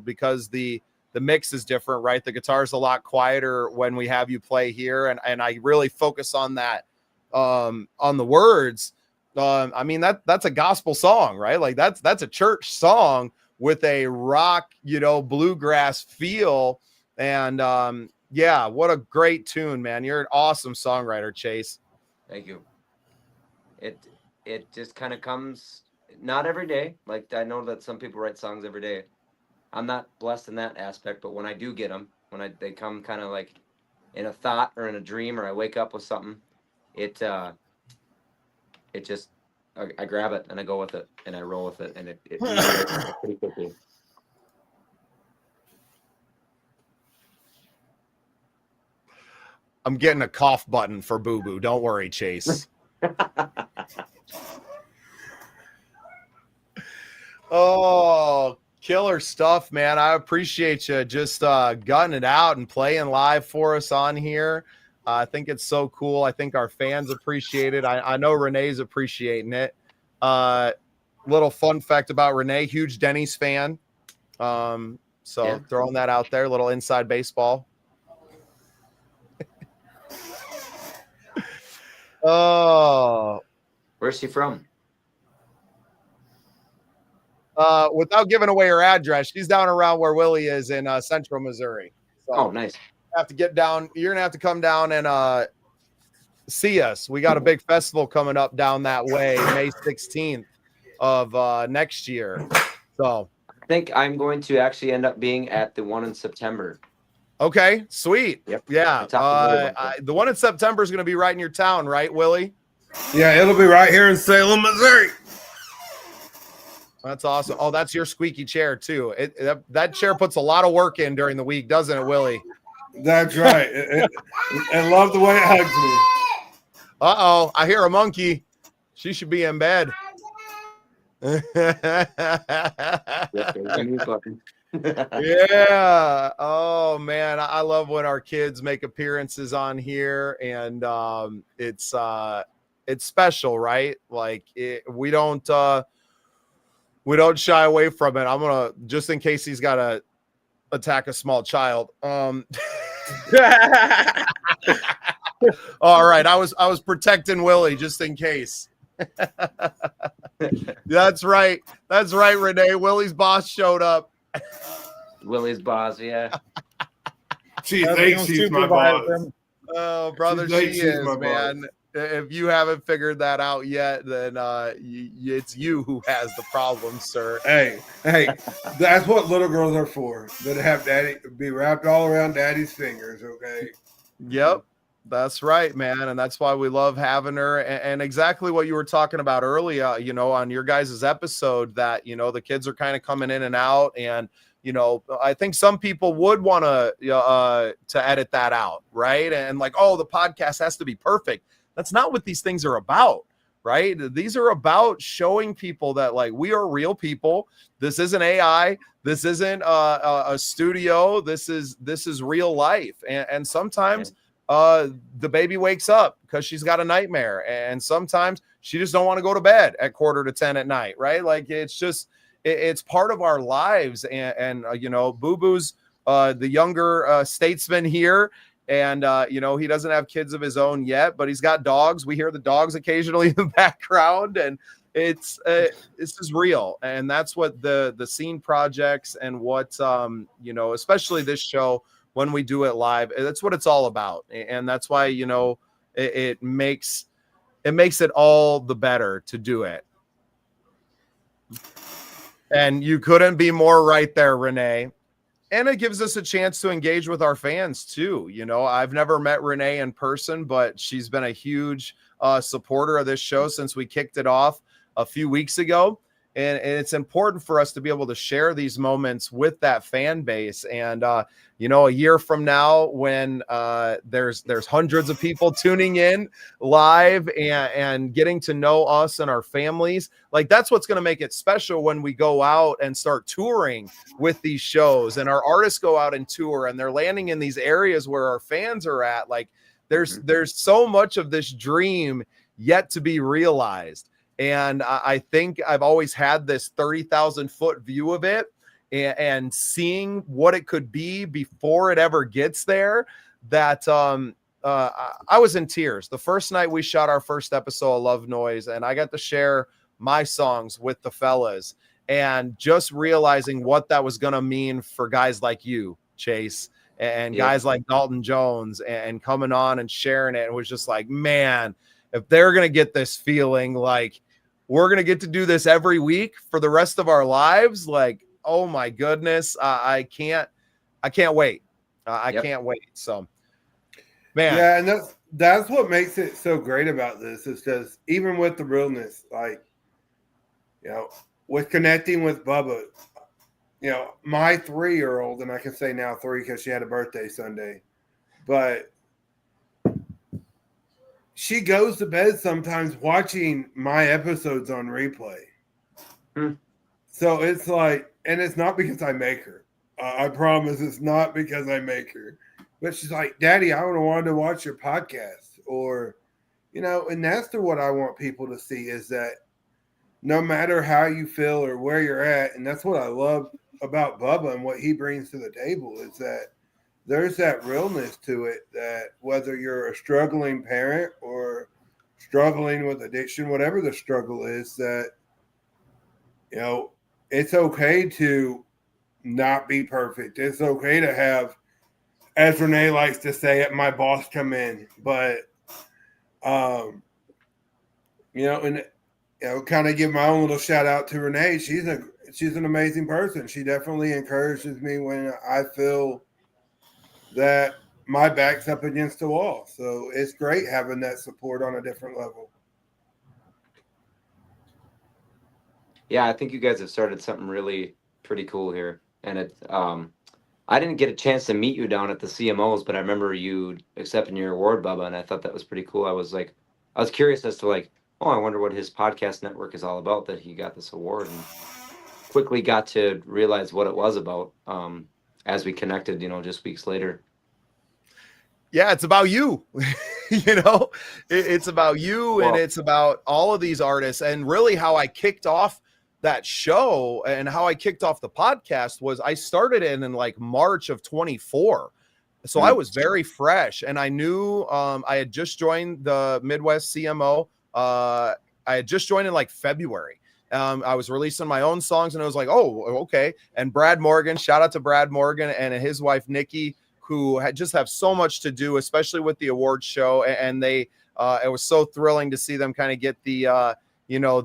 because the mix is different, right? The guitar's a lot quieter when we have you play here, and I really focus on that, on the words. I mean, that's a gospel song, right? Like that's a church song with a rock, bluegrass feel. And what a great tune, man. You're an awesome songwriter, Chase. Thank you. It just kind of comes, not every day. Like, I know that some people write songs every day. I'm not blessed in that aspect, but when I do get them, they come kind of like in a thought or in a dream, or I wake up with something, it just, I grab it and I go with it and I roll with it, and it pretty quickly. I'm getting a cough button for Boo Boo. Don't worry, Chase. Oh, killer stuff, man. I appreciate you just gutting it out and playing live for us on here. I think it's so cool. I think our fans appreciate it. I know Renee's appreciating it. Little fun fact about Renee, huge Denny's fan. Throwing that out there, little inside baseball. Oh, where's she from? Without giving away her address, she's down around where Willie is in Central Missouri. So, oh, nice. have to get down. You're gonna have to come down and see us. We got a big festival coming up down that way, May 16th of next year. So I think I'm going to actually end up being at the one in September. okay, sweet. Yep. Yeah. The one in September is going to be right in your town, right, Willie? Yeah, it'll be right here in Salem, Missouri. That's awesome. Oh, that's your squeaky chair too. That chair puts a lot of work in during the week, doesn't it, Willie? That's right. I love the way it hugs me. Uh-oh, I hear a monkey. She should be in bed. Yeah. Oh man, I love when our kids make appearances on here, and it's special, right? Like we don't shy away from it. I'm gonna, just in case he's got to attack a small child. All right, I was protecting Willie just in case. That's right, Renee. Willie's boss showed up. Willie's boss, yeah. She thinks she's my boss. Oh, brother, she is, man. If you haven't figured that out yet, then it's you who has the problem, sir. Hey, that's what little girls are for. That have daddy be wrapped all around daddy's fingers, okay? Yep, that's right, man. And that's why we love having her. And exactly what you were talking about earlier, on your guys' episode, that, the kids are kind of coming in and out. And, I think some people would want to edit that out, right? And like, oh, the podcast has to be perfect. That's not what these things are about, right? These are about showing people that, like, we are real people. This isn't AI. This isn't a studio. This is real life. And sometimes the baby wakes up because she's got a nightmare, and sometimes she just don't want to go to bed at 9:45 at night, right? Like, it's part of our lives. And Boo Boo's the younger statesman here. And, he doesn't have kids of his own yet, but he's got dogs. We hear the dogs occasionally in the background, and this is real. And that's what the scene projects and what, especially this show, when we do it live, that's what it's all about. And that's why, it makes it all the better to do it. And you couldn't be more right there, Renee. And it gives us a chance to engage with our fans too. I've never met Renee in person, but she's been a huge supporter of this show since we kicked it off a few weeks ago. And it's important for us to be able to share these moments with that fan base. And, a year from now, when there's hundreds of people tuning in live and getting to know us and our families, like, that's what's going to make it special when we go out and start touring with these shows, and our artists go out and tour, and they're landing in these areas where our fans are at. Like, there's so much of this dream yet to be realized. And I think I've always had this 30,000 foot view of it, and seeing what it could be before it ever gets there, that I was in tears the first night we shot our first episode of Love Noise, and I got to share my songs with the fellas, and just realizing what that was going to mean for guys like you, Chase, and guys like Dalton Jones, and coming on and sharing it. It was just like, man, if they're going to get this feeling like we're going to get to do this every week for the rest of our lives, like, oh my goodness, I can't wait. I can't wait. So, man. Yeah, and that's what makes it so great about this, is just, even with the realness, like, with connecting with Bubba, my 3-year-old, and I can say now 3 because she had a birthday Sunday, but she goes to bed sometimes watching my episodes on replay. So it's like, and it's not because I make her. I promise it's not because I make her. But she's like, Daddy, I want to watch your podcast. Or, and that's what I want people to see, is that no matter how you feel or where you're at, and that's what I love about Bubba and what he brings to the table, is that there's that realness to it, that whether you're a struggling parent or struggling with addiction, whatever the struggle is, that, it's okay to not be perfect. It's okay to have as Renee likes to say it, my boss come in. But, and kind of give my own little shout out to Renee. She's an amazing person. She definitely encourages me when I feel that my back's up against the wall. So it's great having that support on a different level. Yeah, I think you guys have started something really pretty cool here. And I didn't get a chance to meet you down at the CMOs, but I remember you accepting your award, Bubba, and I thought that was pretty cool. I was curious as to I wonder what his podcast network is all about that he got this award, and quickly got to realize what it was about as we connected, just weeks later. Yeah, it's about you. It's about you, and it's about all of these artists. And really how I kicked off that show and how I kicked off the podcast was I started in March of 24. So I was very fresh, and I knew I had just joined the Midwest CMO. I had just joined in February. I was releasing my own songs, and it was oh, okay. And Brad Morgan, shout out to Brad Morgan and his wife, Nikki, who just have so much to do, especially with the awards show. And they, it was so thrilling to see them kind of get the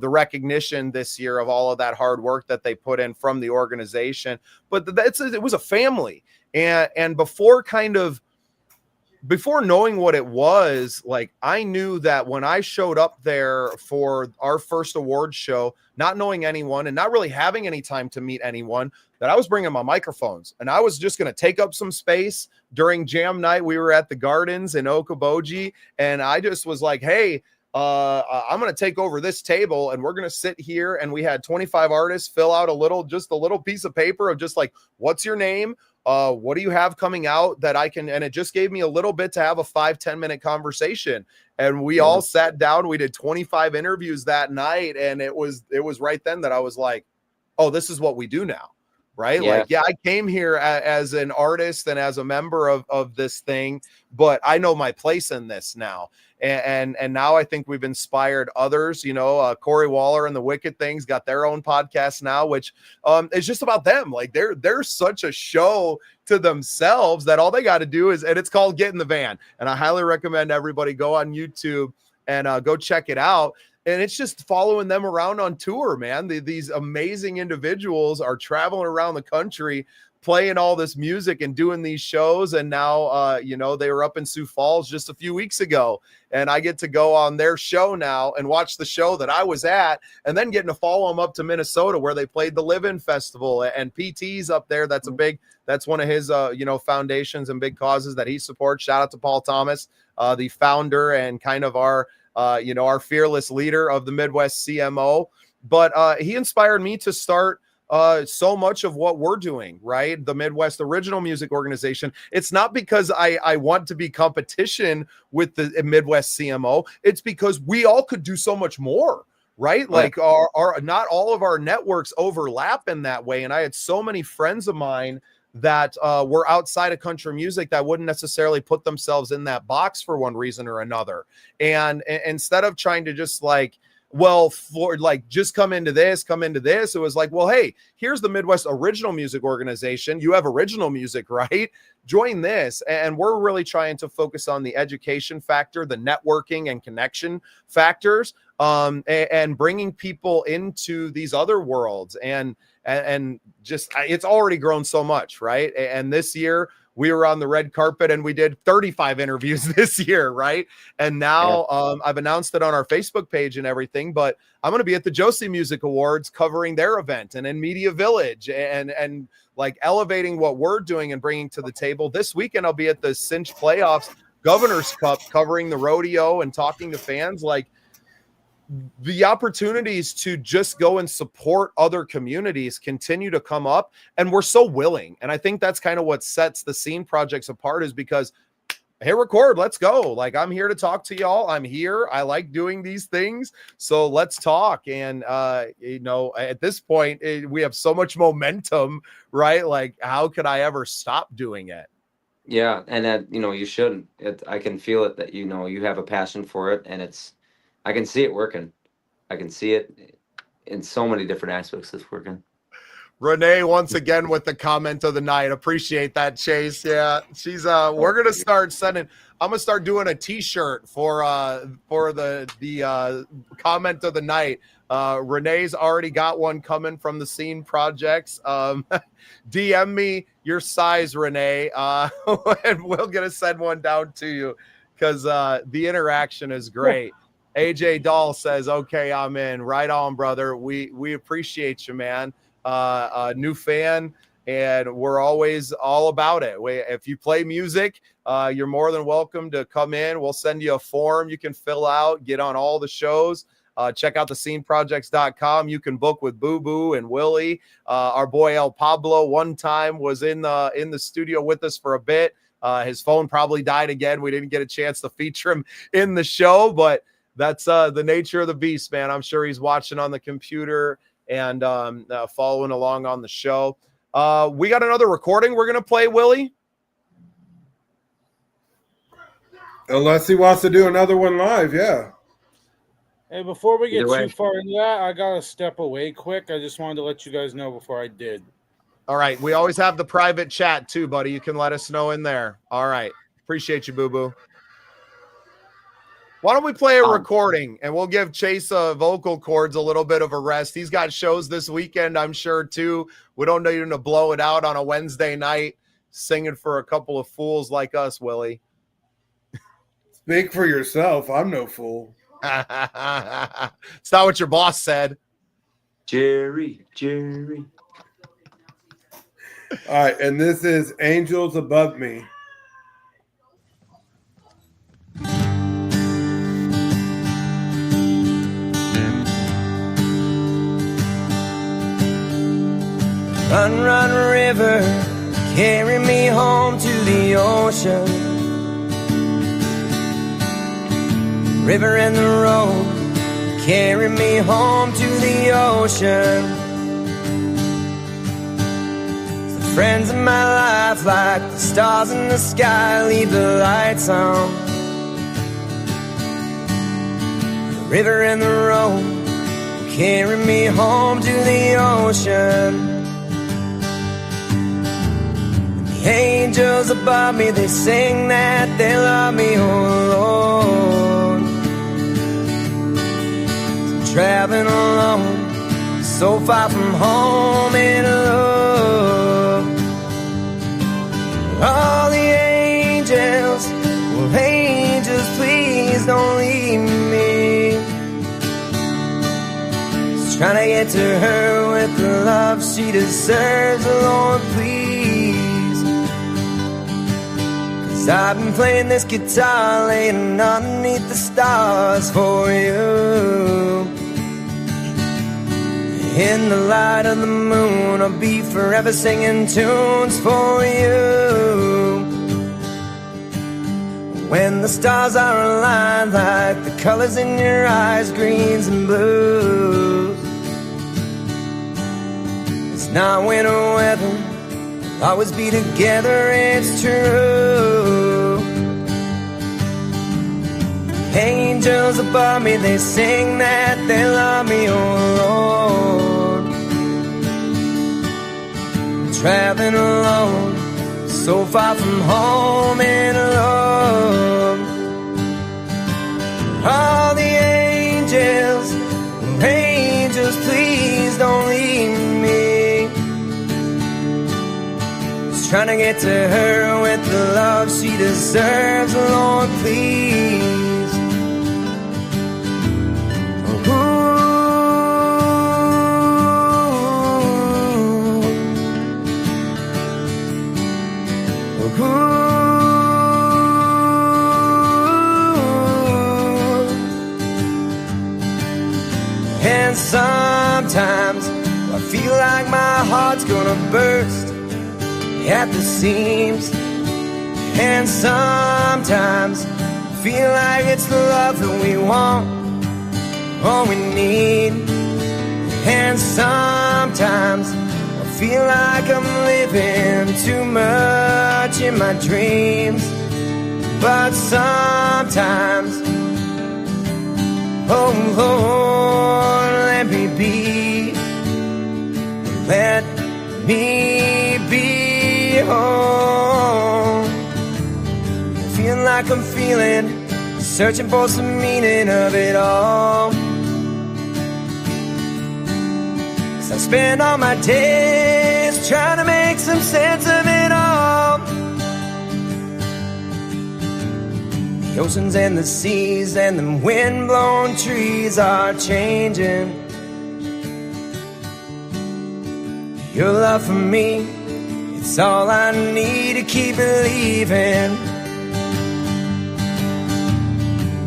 recognition this year of all of that hard work that they put in from the organization. But it was a family. And before knowing what it was, I knew that when I showed up there for our first awards show, not knowing anyone and not really having any time to meet anyone, that I was bringing my microphones and I was just going to take up some space during jam night. We were at the Gardens in Okoboji, and I just was hey, I'm going to take over this table and we're going to sit here. And we had 25 artists fill out a little piece of paper of just what's your name? What do you have coming out that I can, and it just gave me a little bit to have a 5-10 minute conversation. And we all sat down, we did 25 interviews that night. And it was right then that I was oh, this is what we do now. Right. Yeah. I came here as an artist and as a member of this thing, but I know my place in this now. And now I think we've inspired others. Corey Waller and the Wicked Things got their own podcast now, which is just about them. They're such a show to themselves that all they got to do is, and it's called Get in the Van. And I highly recommend everybody go on YouTube and go check it out. And it's just following them around on tour, man. These amazing individuals are traveling around the country, playing all this music and doing these shows. And now, they were up in Sioux Falls just a few weeks ago, and I get to go on their show now and watch the show that I was at, and then getting to follow them up to Minnesota where they played the Live-In Festival, and PT's up there. That's one of his, foundations and big causes that he supports. Shout out to Paul Thomas, the founder and kind of our fearless leader of the Midwest CMO. But he inspired me to start so much of what we're doing, right? The Midwest Original Music Organization. It's not because I want to be competition with the Midwest CMO. It's because we all could do so much more, right? Our not all of our networks overlap in that way. And I had so many friends of mine that were outside of country music that wouldn't necessarily put themselves in that box for one reason or another. And instead of trying to just just come into this, it was well, hey, here's the Midwest Original Music Organization. You have original music, right? Join this. And we're really trying to focus on the education factor, the networking and connection factors, and bringing people into these other worlds. And just, it's already grown so much, right? And this year we were on the red carpet and we did 35 interviews this year, right? And now I've announced it on our Facebook page and everything, but I'm going to be at the Josie Music Awards covering their event, and in Media Village, and elevating what we're doing and bringing to the table. This weekend I'll be at the Cinch Playoffs Governor's Cup covering the rodeo and talking to fans. The opportunities to just go and support other communities continue to come up, and we're so willing. And I think that's kind of what sets the Scene Projects apart, is because, hey, record, let's go. I'm here to talk to y'all. I'm here. I like doing these things. So let's talk. And, at this point, we have so much momentum, right? How could I ever stop doing it? Yeah. And that, you shouldn't. I can feel it that, you have a passion for it, and I can see it working. I can see it in so many different aspects it's working. Renee once again with the comment of the night. Appreciate that, Chase. Yeah, she's we're gonna start sending. I'm gonna start doing a T-shirt for the comment of the night. Renee's already got one coming from the Scene Projects. DM me your size, Renee, and we're gonna send one down to you because the interaction is great. AJ Dahl says, "Okay, I'm in. Right on, brother. We appreciate you, man. A new fan, and we're always all about it. If you play music, you're more than welcome to come in. We'll send you a form you can fill out, get on all the shows. Check out the sceneprojects.com. You can book with Boo Boo and Willie. Our boy El Pablo one time was in the studio with us for a bit. His phone probably died again. We didn't get a chance to feature him in the show, but that's the nature of the beast, man. I'm sure he's watching on the computer and following along on the show. We got another recording we're going to play, Willie. Unless he wants to do another one live, yeah. Hey, before we get Either way. too far into that, I got to step away quick. I just wanted to let you guys know before I did. All right. We always have the private chat too, buddy. You can let us know in there. All right. Appreciate you, Boo Boo. Why don't we play a recording and we'll give Chase vocal cords a little bit of a rest. He's got shows this weekend, I'm sure, too. We don't need him to blow it out on a Wednesday night singing for a couple of fools like us, Willie. Speak for yourself. I'm no fool. It's not what your boss said. Jerry. All right, and this is Angels Above Me. Run, run, river, carry me home to the ocean. River and the road, carry me home to the ocean. The friends of my life, like the stars in the sky, leave the lights on. The river and the road, carry me home to the ocean. The angels above me, they sing that they love me, oh Lord. So traveling alone, so far from home in love. All the angels, well, angels, please don't leave me. Just trying to get to her with the love she deserves, oh Lord, please. I've been playing this guitar, laying underneath the stars for you. In the light of the moon, I'll be forever singing tunes for you. When the stars are aligned like the colors in your eyes, greens and blues. It's not winter weather, always be together, it's true. Angels above me, they sing that they love me, oh Lord. Traveling alone, so far from home in love. All the angels, angels, please don't leave me. Trying to get to her with the love she deserves, Lord, please. Ooh. Ooh. And sometimes I feel like my heart's gonna burst at the seams, and sometimes feel like it's the love that we want, all we need. And sometimes I feel like I'm living too much in my dreams, but sometimes, oh Lord, let me be. Let like I'm feeling, searching for some meaning of it all. 'Cause I spend all my days trying to make some sense of it all. The oceans and the seas and the wind-blown trees are changing. Your love for me, it's all I need to keep believing.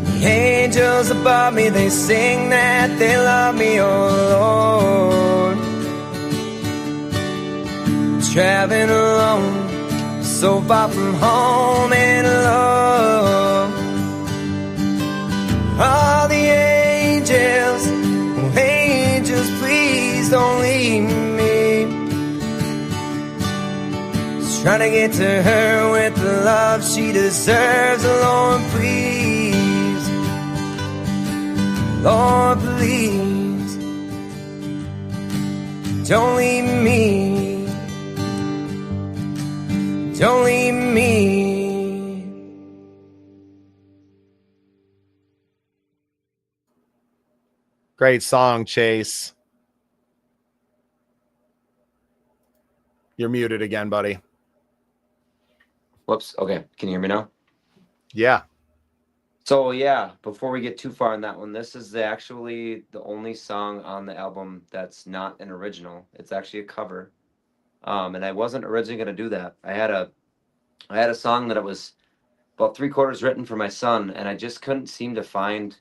The angels above me, they sing that they love me, oh Lord. Traveling alone, so far from home and love. All the angels, oh angels, please don't leave me. Trying to get to her with the love she deserves. Lord, please, Lord, please, don't leave me, don't leave me. Great song, Chase. You're muted again, buddy. Whoops. Okay. Can you hear me now? Yeah. So yeah, before we get too far on that one, this is actually the only song on the album that's not an original. It's actually a cover. And I wasn't originally going to do that. I had a song that it was about 3/4 written for my son, and I just couldn't seem to find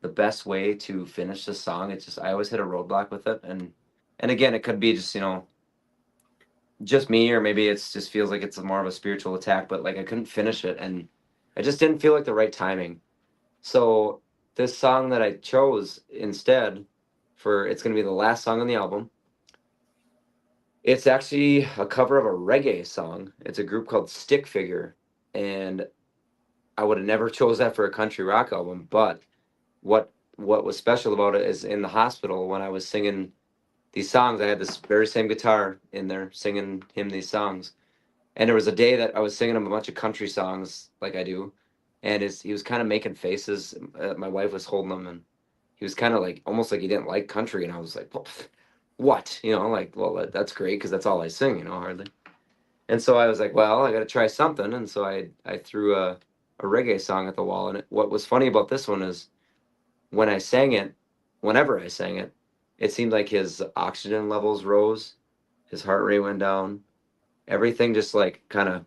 the best way to finish the song. It's just, I always hit a roadblock with it. And again, it could be just, just me, or maybe it's just feels like it's more of a spiritual attack, but like I couldn't finish it, and I just didn't feel like the right timing. So this song that I chose instead it's going to be the last song on the album. It's actually a cover of a reggae song. It's a group called Stick Figure, and I would have never chose that for a country rock album, but what was special about it is in the hospital when I was singing these songs, I had this very same guitar in there singing him these songs. And there was a day that I was singing him a bunch of country songs like I do. And he was kind of making faces. My wife was holding him, and he was kind of like, almost like he didn't like country. And I was like, what? Well, that's great, because that's all I sing, hardly. And so I was like, well, I got to try something. And so I threw a reggae song at the wall. And what was funny about this one is whenever I sang it, it seemed like his oxygen levels rose, his heart rate went down, everything just like kind of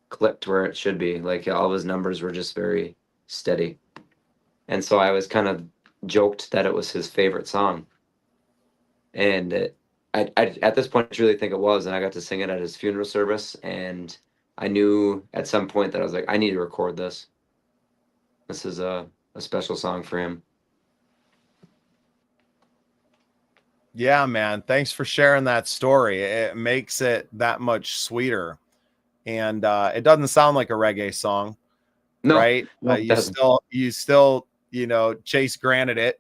clicked where it should be. Like all of his numbers were just very steady. And so I was kind of joked that it was his favorite song. And I at this point, I really think it was. And I got to sing it at his funeral service. And I knew at some point that I was like, I need to record this. This is a special song for him. Yeah, man. Thanks for sharing that story. It makes it that much sweeter. And it doesn't sound like a reggae song, No, right? no, You still, Chase granted it.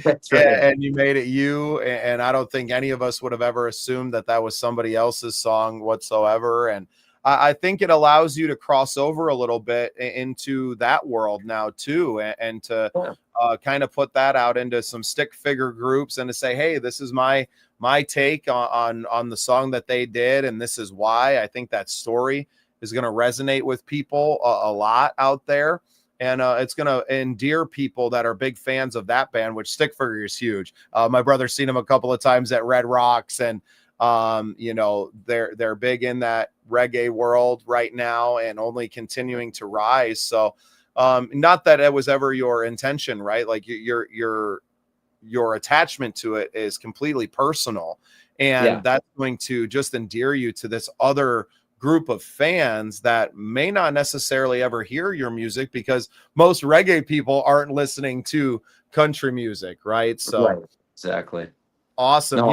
That's right. And you made it you. And I don't think any of us would have ever assumed that was somebody else's song whatsoever. And I think it allows you to cross over a little bit into that world now too, and to kind of put that out into some stick figure groups and to say, hey, this is my take on the song that they did, and this is why I think that story is going to resonate with people a lot out there. And it's going to endear people that are big fans of that band, which Stick Figure is huge. My brother's seen them a couple of times at Red Rocks, and they're big in that reggae world right now and only continuing to rise. So not that it was ever your intention, right? Like your attachment to it is completely personal, and that's going to just endear you to this other group of fans that may not necessarily ever hear your music, because most reggae people aren't listening to country music, right? So right. Exactly. Awesome. No,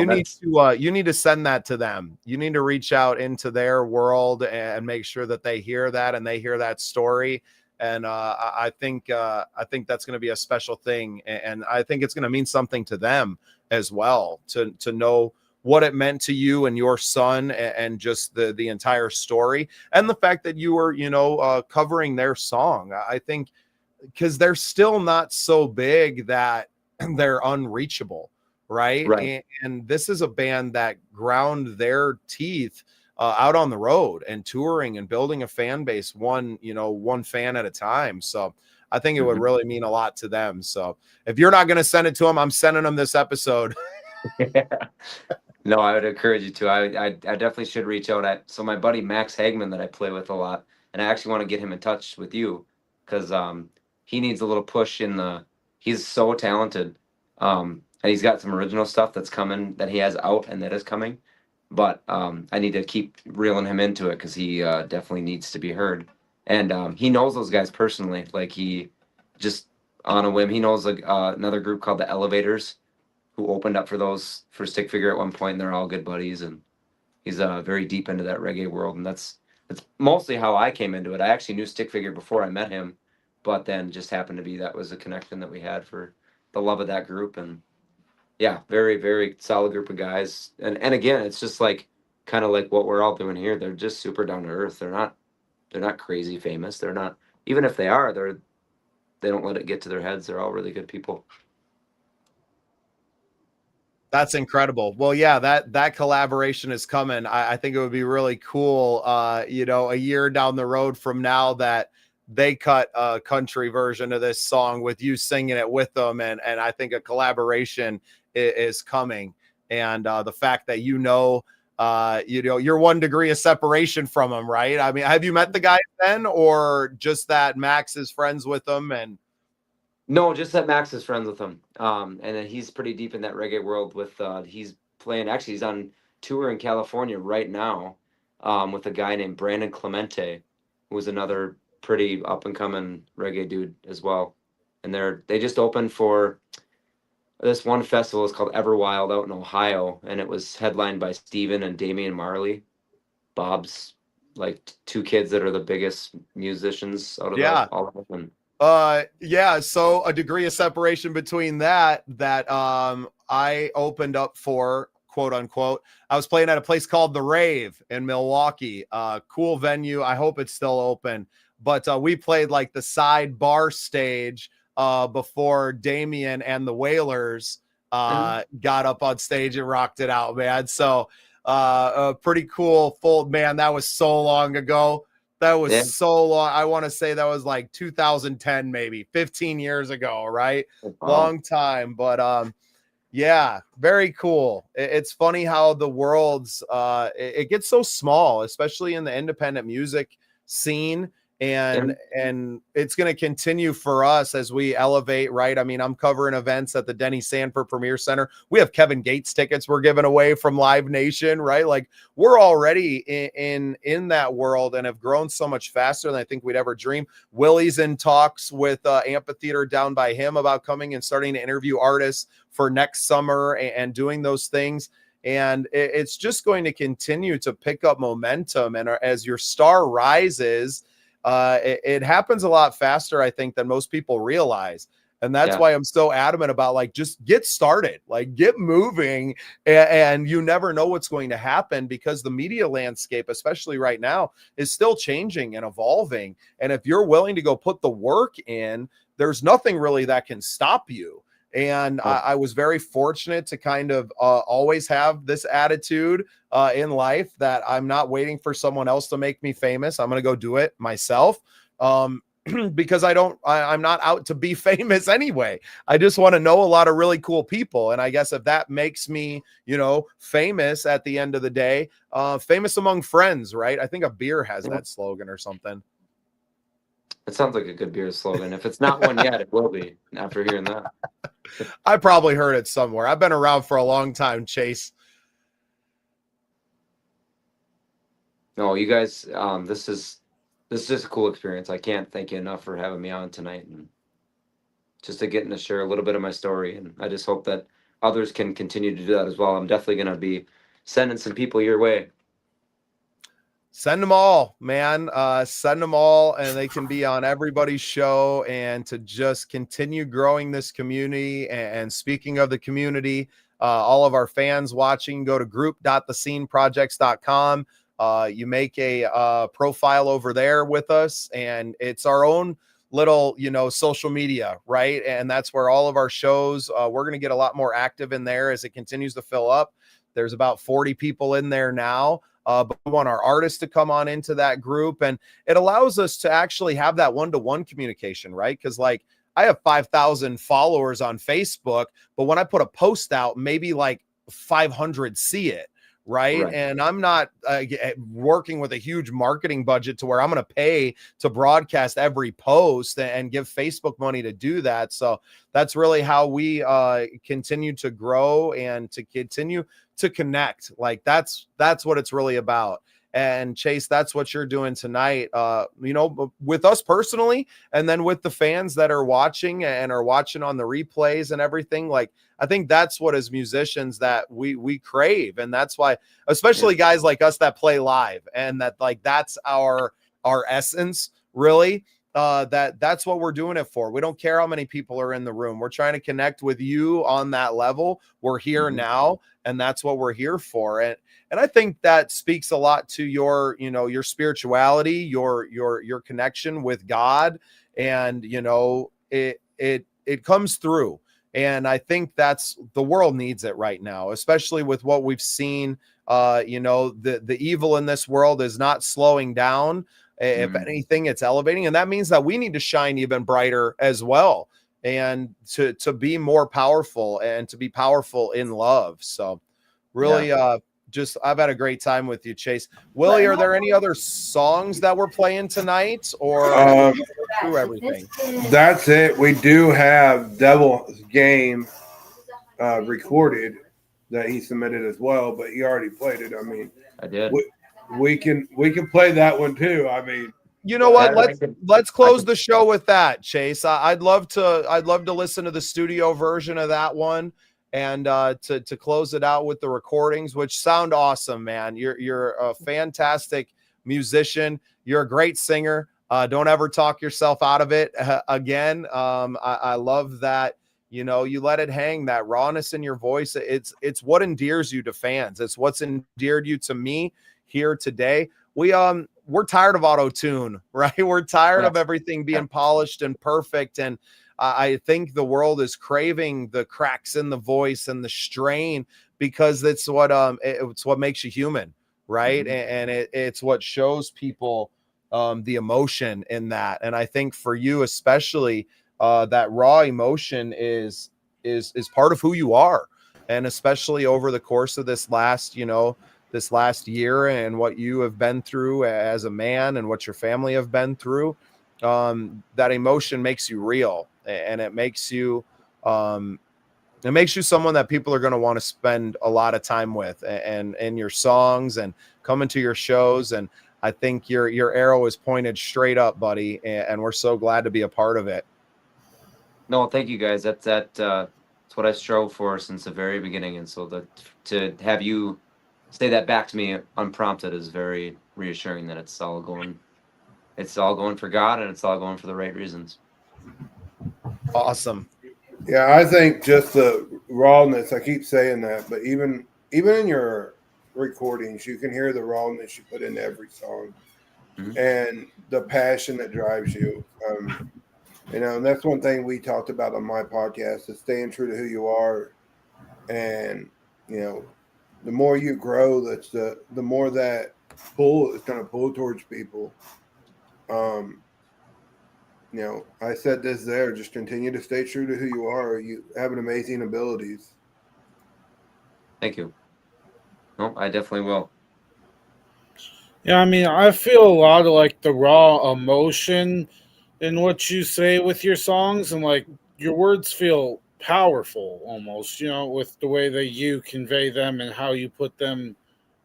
You need to send that to them. You need to reach out into their world and make sure that they hear that and they hear that story. And I think that's going to be a special thing, and I think it's going to mean something to them as well to know what it meant to you and your son, and just the entire story, and the fact that you were, covering their song. I think because they're still not so big that they're unreachable, right? Right. And this is a band that ground their teeth out on the road and touring and building a fan base, one fan at a time. So I think it would really mean a lot to them. So if you're not going to send it to them, I'm sending them this episode. No, I would encourage you to. I definitely should reach out. So my buddy Max Hagman that I play with a lot, and I actually want to get him in touch with you because he needs a little push in the. He's so talented, and he's got some original stuff that's coming that he has out and that is coming, but I need to keep reeling him into it because he definitely needs to be heard, and he knows those guys personally. Like he just on a whim, he knows another group called the Elevators, who opened up for Stick Figure at one point, and they're all good buddies, and he's very deep into that reggae world, and that's mostly how I came into it. I actually knew Stick Figure before I met him, but then just happened to be that was a connection that we had for the love of that group, and yeah, very, very solid group of guys. And again, it's just like kind of like what we're all doing here. They're just super down to earth. They're not crazy famous. They're not, even if they are, they don't let it get to their heads. They're all really good people. That's incredible. Well, yeah, that collaboration is coming. I think it would be really cool, a year down the road from now, that they cut a country version of this song with you singing it with them. And I think a collaboration is coming. And the fact that, you're 1 degree of separation from them, right? I mean, have you met the guys then, or just that Max is friends with them? And no, just that Max is friends with him. And then he's pretty deep in that reggae world with, he's on tour in California right now, with a guy named Brandon Clemente, who's another pretty up and coming reggae dude as well. And they just opened for this one festival. It's called Everwild out in Ohio. And it was headlined by Steven and Damian Marley, Bob's like 2 kids that are the biggest musicians out of all of them. So a degree of separation between that I opened up for, quote unquote. I was playing at a place called The Rave in Milwaukee. Cool venue. I hope it's still open. But we played like the side bar stage before Damien and the Wailers got up on stage and rocked it out, man. So a pretty cool man. That was so long ago. That was so long. I want to say that was like 2010, maybe 15 years ago, right? Long time. But yeah, very cool. It's funny how the world's it gets so small, especially in the independent music scene. And it's going to continue for us as we elevate, right? I mean, I'm covering events at the Denny Sanford Premier Center. We have Kevin Gates tickets we're giving away from Live Nation, right? Like, we're already in that world and have grown so much faster than I think we'd ever dream. Willie's in talks with Amphitheater down by him about coming and starting to interview artists for next summer and doing those things. And it's just going to continue to pick up momentum. And as your star rises, it happens a lot faster, I think, than most people realize. And that's why I'm so adamant about, like, just get started, like, get moving, and you never know what's going to happen, because the media landscape, especially right now, is still changing and evolving. And if you're willing to go put the work in, there's nothing really that can stop you. And I was very fortunate to kind of always have this attitude in life that I'm not waiting for someone else to make me famous. I'm going to go do it myself, because I'm not out to be famous anyway. I just want to know a lot of really cool people. And I guess if that makes me, famous at the end of the day, famous among friends, right? I think a beer has that slogan or something. It sounds like a good beer slogan. If it's not one yet, it will be after hearing that. I probably heard it somewhere. I've been around for a long time, Chase. No, you guys, this is just a cool experience. I can't thank you enough for having me on tonight, and just to getting to share a little bit of my story. And I just hope that others can continue to do that as well. I'm definitely going to be sending some people your way. Send them all, man. Send them all, and they can be on everybody's show, and to just continue growing this community. And speaking of the community, all of our fans watching, go to group.thesceneprojects.com. You make a profile over there with us, and it's our own little, social media, right? And that's where all of our shows, we're going to get a lot more active in there as it continues to fill up. There's about 40 people in there now. But we want our artists to come on into that group, and it allows us to actually have that one-to-one communication, right? Because like I have 5,000 followers on Facebook, but when I put a post out, maybe like 500 see it. Right. And I'm not working with a huge marketing budget to where I'm going to pay to broadcast every post and give Facebook money to do that. So that's really how we continue to grow and to continue to connect. Like that's what it's really about. And Chase, that's what you're doing tonight, with us personally, and then with the fans that are watching and are watching on the replays and everything. Like, I think that's what as musicians that we crave. And that's why, especially guys like us that play live, and that like, that's our essence really. That's what we're doing it for. We don't care how many people are in the room. We're trying to connect with you on that level. We're here now, and that's what we're here for. And I think that speaks a lot to your, your spirituality, your connection with God, and it comes through. And I think that's the world needs it right now, especially with what we've seen. The evil in this world is not slowing down. If anything, it's elevating. And that means that we need to shine even brighter as well, and to be more powerful and to be powerful in love. So really, I've had a great time with you, Chase. Willie, are there any other songs that we're playing tonight, or through everything? That's it. We do have Devil's Game recorded that he submitted as well, but he already played it. I mean, I did. We can play that one too. I mean, you know what? Let's close the show with that, Chase. I'd love to listen to the studio version of that one, and to close it out with the recordings, which sound awesome, man. You're a fantastic musician. You're a great singer. Don't ever talk yourself out of it again. I love that. You let it hang, that rawness in your voice. It's what endears you to fans. It's what's endeared you to me here today. We're tired of auto-tune, right? We're tired of everything being polished and perfect. And I think the world is craving the cracks in the voice and the strain, because it's what makes you human, right? And it's what shows people the emotion in that. And I think for you especially, that raw emotion is part of who you are. And especially over the course of this last year, and what you have been through as a man, and what your family have been through, that emotion makes you real, and it makes you someone that people are going to want to spend a lot of time with, and your songs, and coming to your shows. And I think your arrow is pointed straight up, buddy, and we're so glad to be a part of it. No, thank you guys. That's what I strove for since the very beginning. And so to have you say that back to me unprompted is very reassuring, that it's all going for God, and it's all going for the right reasons. Awesome. Yeah, I think just the rawness, I keep saying that, but even in your recordings, you can hear the rawness you put in every song, and the passion that drives you. And that's one thing we talked about on my podcast, is staying true to who you are. And, the more you grow, that's the more that pull is going to pull towards people. I said this there, just continue to stay true to who you are. You have an amazing abilities. Thank you. No, I definitely will. Yeah, I mean, I feel a lot of like the raw emotion in what you say with your songs, and like your words feel powerful almost, with the way that you convey them and how you put them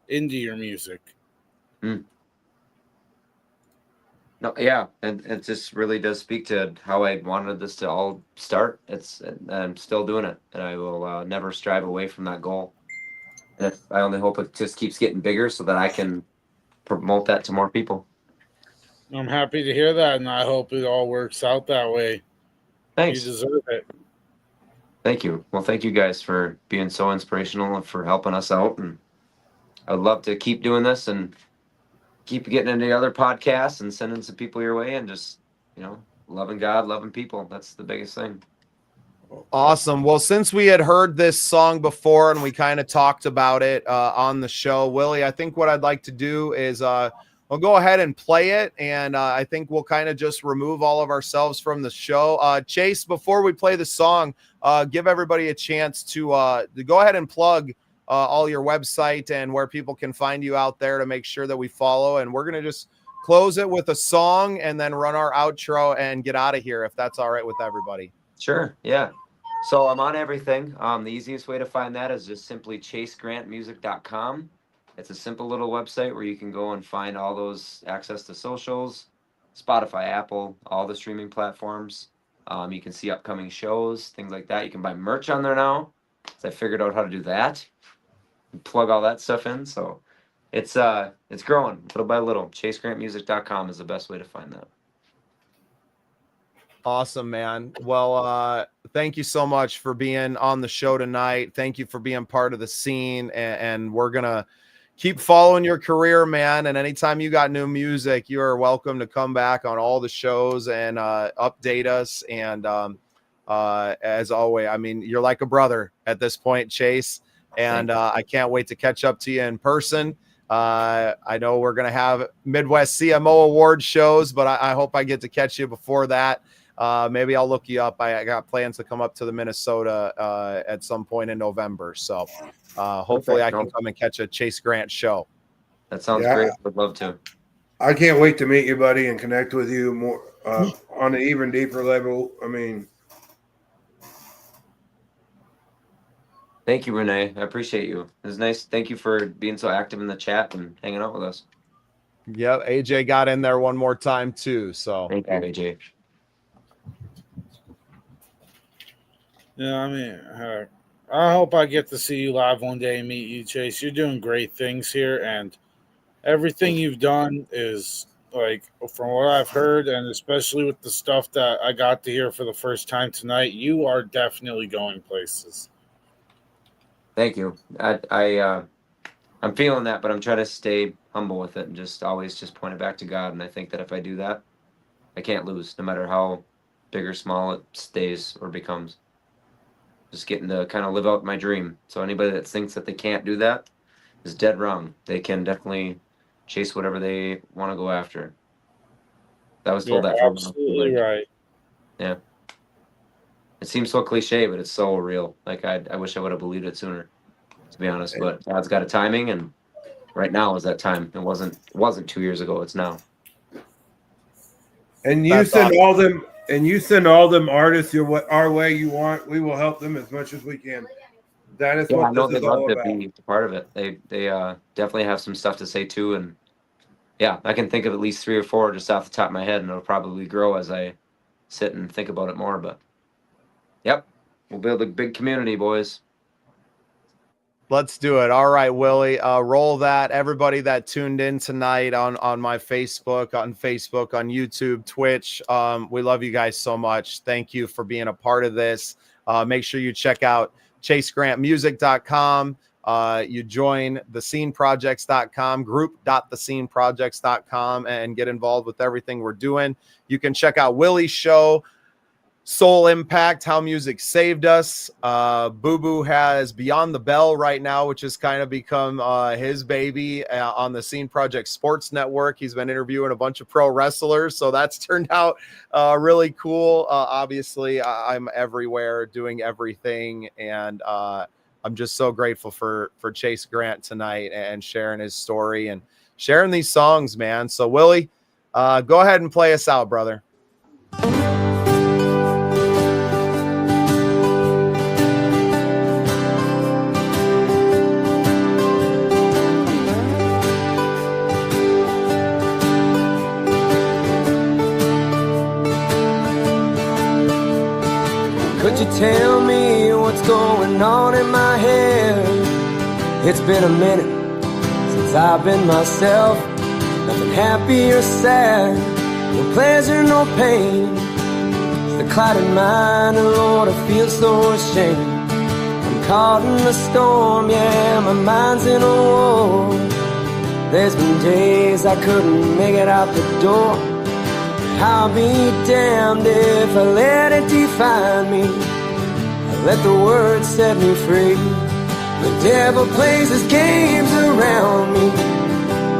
into your music. No, yeah, and it just really does speak to how I wanted this to all start. I'm still doing it, and I will never strive away from that goal. And I only hope it just keeps getting bigger, so that I can promote that to more people. I'm happy to hear that, and I hope it all works out that way. Thanks. You deserve it. Thank you. Well, thank you guys for being so inspirational and for helping us out. And I'd love to keep doing this and keep getting into other podcasts and sending some people your way and just, loving God, loving people. That's the biggest thing. Awesome. Well, since we had heard this song before and we kind of talked about it on the show, Willie, I think what I'd like to do is we'll go ahead and play it. And I think we'll kind of just remove all of ourselves from the show. Chase, before we play the song, give everybody a chance to go ahead and plug all your website and where people can find you out there to make sure that we follow. And we're going to just close it with a song and then run our outro and get out of here, if that's all right with everybody. Sure. Yeah. So I'm on everything. The easiest way to find that is just simply chasegrantmusic.com. It's a simple little website where you can go and find all those access to socials, Spotify, Apple, all the streaming platforms. You can see upcoming shows, things like that. You can buy merch on there now. So I figured out how to do that. Plug all that stuff in. So it's growing little by little. chasegrantmusic.com is the best way to find that. Awesome, man. Well, thank you so much for being on the show tonight. Thank you for being part of the scene. And we're going to keep following your career, man. And anytime you got new music, you are welcome to come back on all the shows and update us. And as always, I mean, you're like a brother at this point, Chase. And I can't wait to catch up to you in person. I know we're going to have Midwest CMO Award shows, but I hope I get to catch you before that. Maybe I'll look you up. I got plans to come up to the Minnesota at some point in November. So hopefully I can come and catch a Chase Grant show. That sounds great. Would love to. I can't wait to meet you, buddy, and connect with you more on an even deeper level. I mean, thank you, Renee. I appreciate you. It was nice. Thank you for being so active in the chat and hanging out with us. Yep. AJ got in there one more time too. So thank you, AJ. Yeah, I mean, I hope I get to see you live one day and meet you, Chase. You're doing great things here, and everything you've done is, like, from what I've heard, and especially with the stuff that I got to hear for the first time tonight, you are definitely going places. Thank you. I'm feeling that, but I'm trying to stay humble with it and just always just point it back to God. And I think that if I do that, I can't lose, no matter how big or small it stays or becomes. Just getting to kind of live out my dream. So anybody that thinks that they can't do that is dead wrong. They can definitely chase whatever they want to go after. I was told that. Absolutely right. Yeah. It seems so cliche, but it's so real. Like I wish I would have believed it sooner, to be honest. But God's got a timing, and right now is that time. It wasn't 2 years ago. It's now. And you send all them. And you send all them artists our way you want. We will help them as much as we can. That is what this is all about. Be part of it. They definitely have some stuff to say too. And yeah, I can think of at least 3 or 4 just off the top of my head, and it'll probably grow as I sit and think about it more. But yep, we'll build a big community, boys. Let's do it. All right, Willie, roll that. Everybody that tuned in tonight on my Facebook, on YouTube, Twitch, we love you guys so much. Thank you for being a part of this. Make sure you check out chasegrantmusic.com. You join thesceneprojects.com, group.thesceneprojects.com, and get involved with everything we're doing. You can check out Willie's show, Soul Impact, How Music Saved Us. Boo Boo has Beyond the Bell right now, which has kind of become his baby on the Scene Project Sports Network. He's been interviewing a bunch of pro wrestlers, so that's turned out really cool. Obviously, I'm everywhere doing everything, and I'm just so grateful for Chase Grant tonight and sharing his story and sharing these songs, man. So, Willie, go ahead and play us out, brother. Could you tell me what's going on in my head? It's been a minute since I've been myself. Nothing happy or sad, no pleasure, no pain. It's the clouded mind, and Lord, I feel so ashamed. I'm caught in the storm, yeah, my mind's in a war. There's been days I couldn't make it out the door. I'll be damned if I let it define me. I let the word set me free. The devil plays his games around me,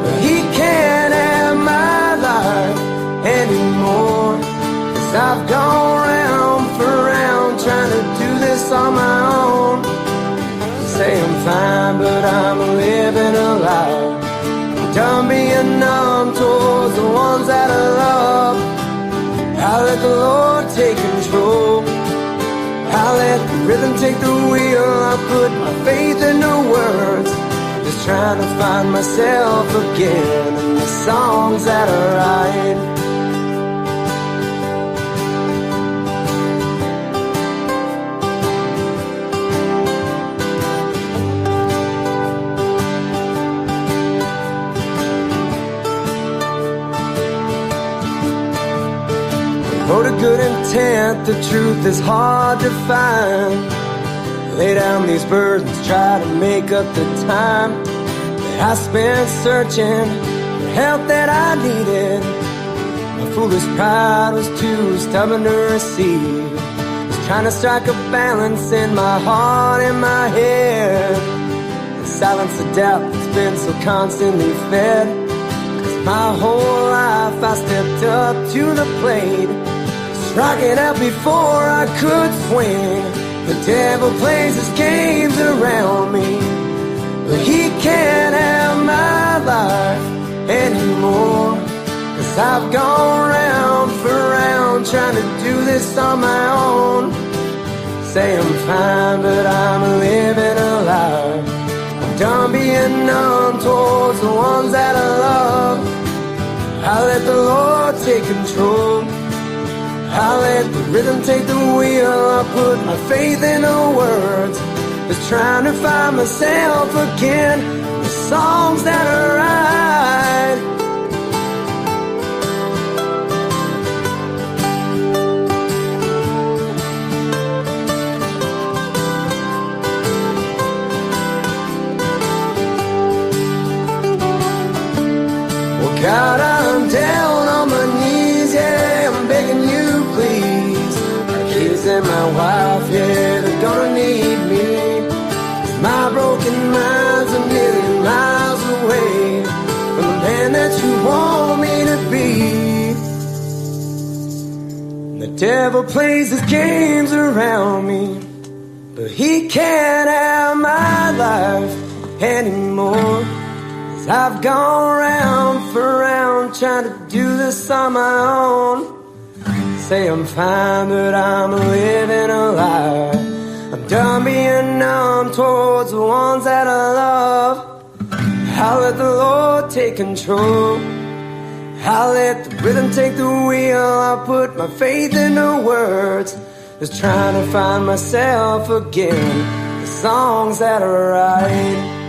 but he can't have my life anymore. 'Cause I've gone round for round trying to do this on my own. Say I'm fine, but I'm living a lie. I'm done being numb towards the ones that I love. I let the Lord take control. I let the rhythm take the wheel. I put my faith in the words, just trying to find myself again in the songs that I write. For the good intent, the truth is hard to find. Lay down these burdens, try to make up the time that I spent searching for help that I needed. My foolish pride was too stubborn to receive. Was trying to strike a balance in my heart and my head, and silence the doubt that's been so constantly fed. 'Cause my whole life I stepped up to the plate, rocking out before I could swing. The devil plays his games around me, but he can't have my life anymore. 'Cause I've gone round for round trying to do this on my own. Say I'm fine, but I'm living a lie. I'm done being numb towards the ones that I love. I let the Lord take control. I let the rhythm take the wheel. I put my faith in the words, just trying to find myself again. The songs that I write. Well, God, I'm down on my knees, yeah, I'm begging you, please. My kids and my wife, yeah, they're gonna need me. 'Cause my broken mind's a million miles away from the man that you want me to be. The devil plays his games around me, but he can't have my life anymore. 'Cause I've gone round for round trying to do this on my own. Say I'm fine, but I'm living a lie. I'm done being numb towards the ones that I love. I'll let the Lord take control. I'll let the rhythm take the wheel. I'll put my faith in the words, just trying to find myself again. The songs that I write.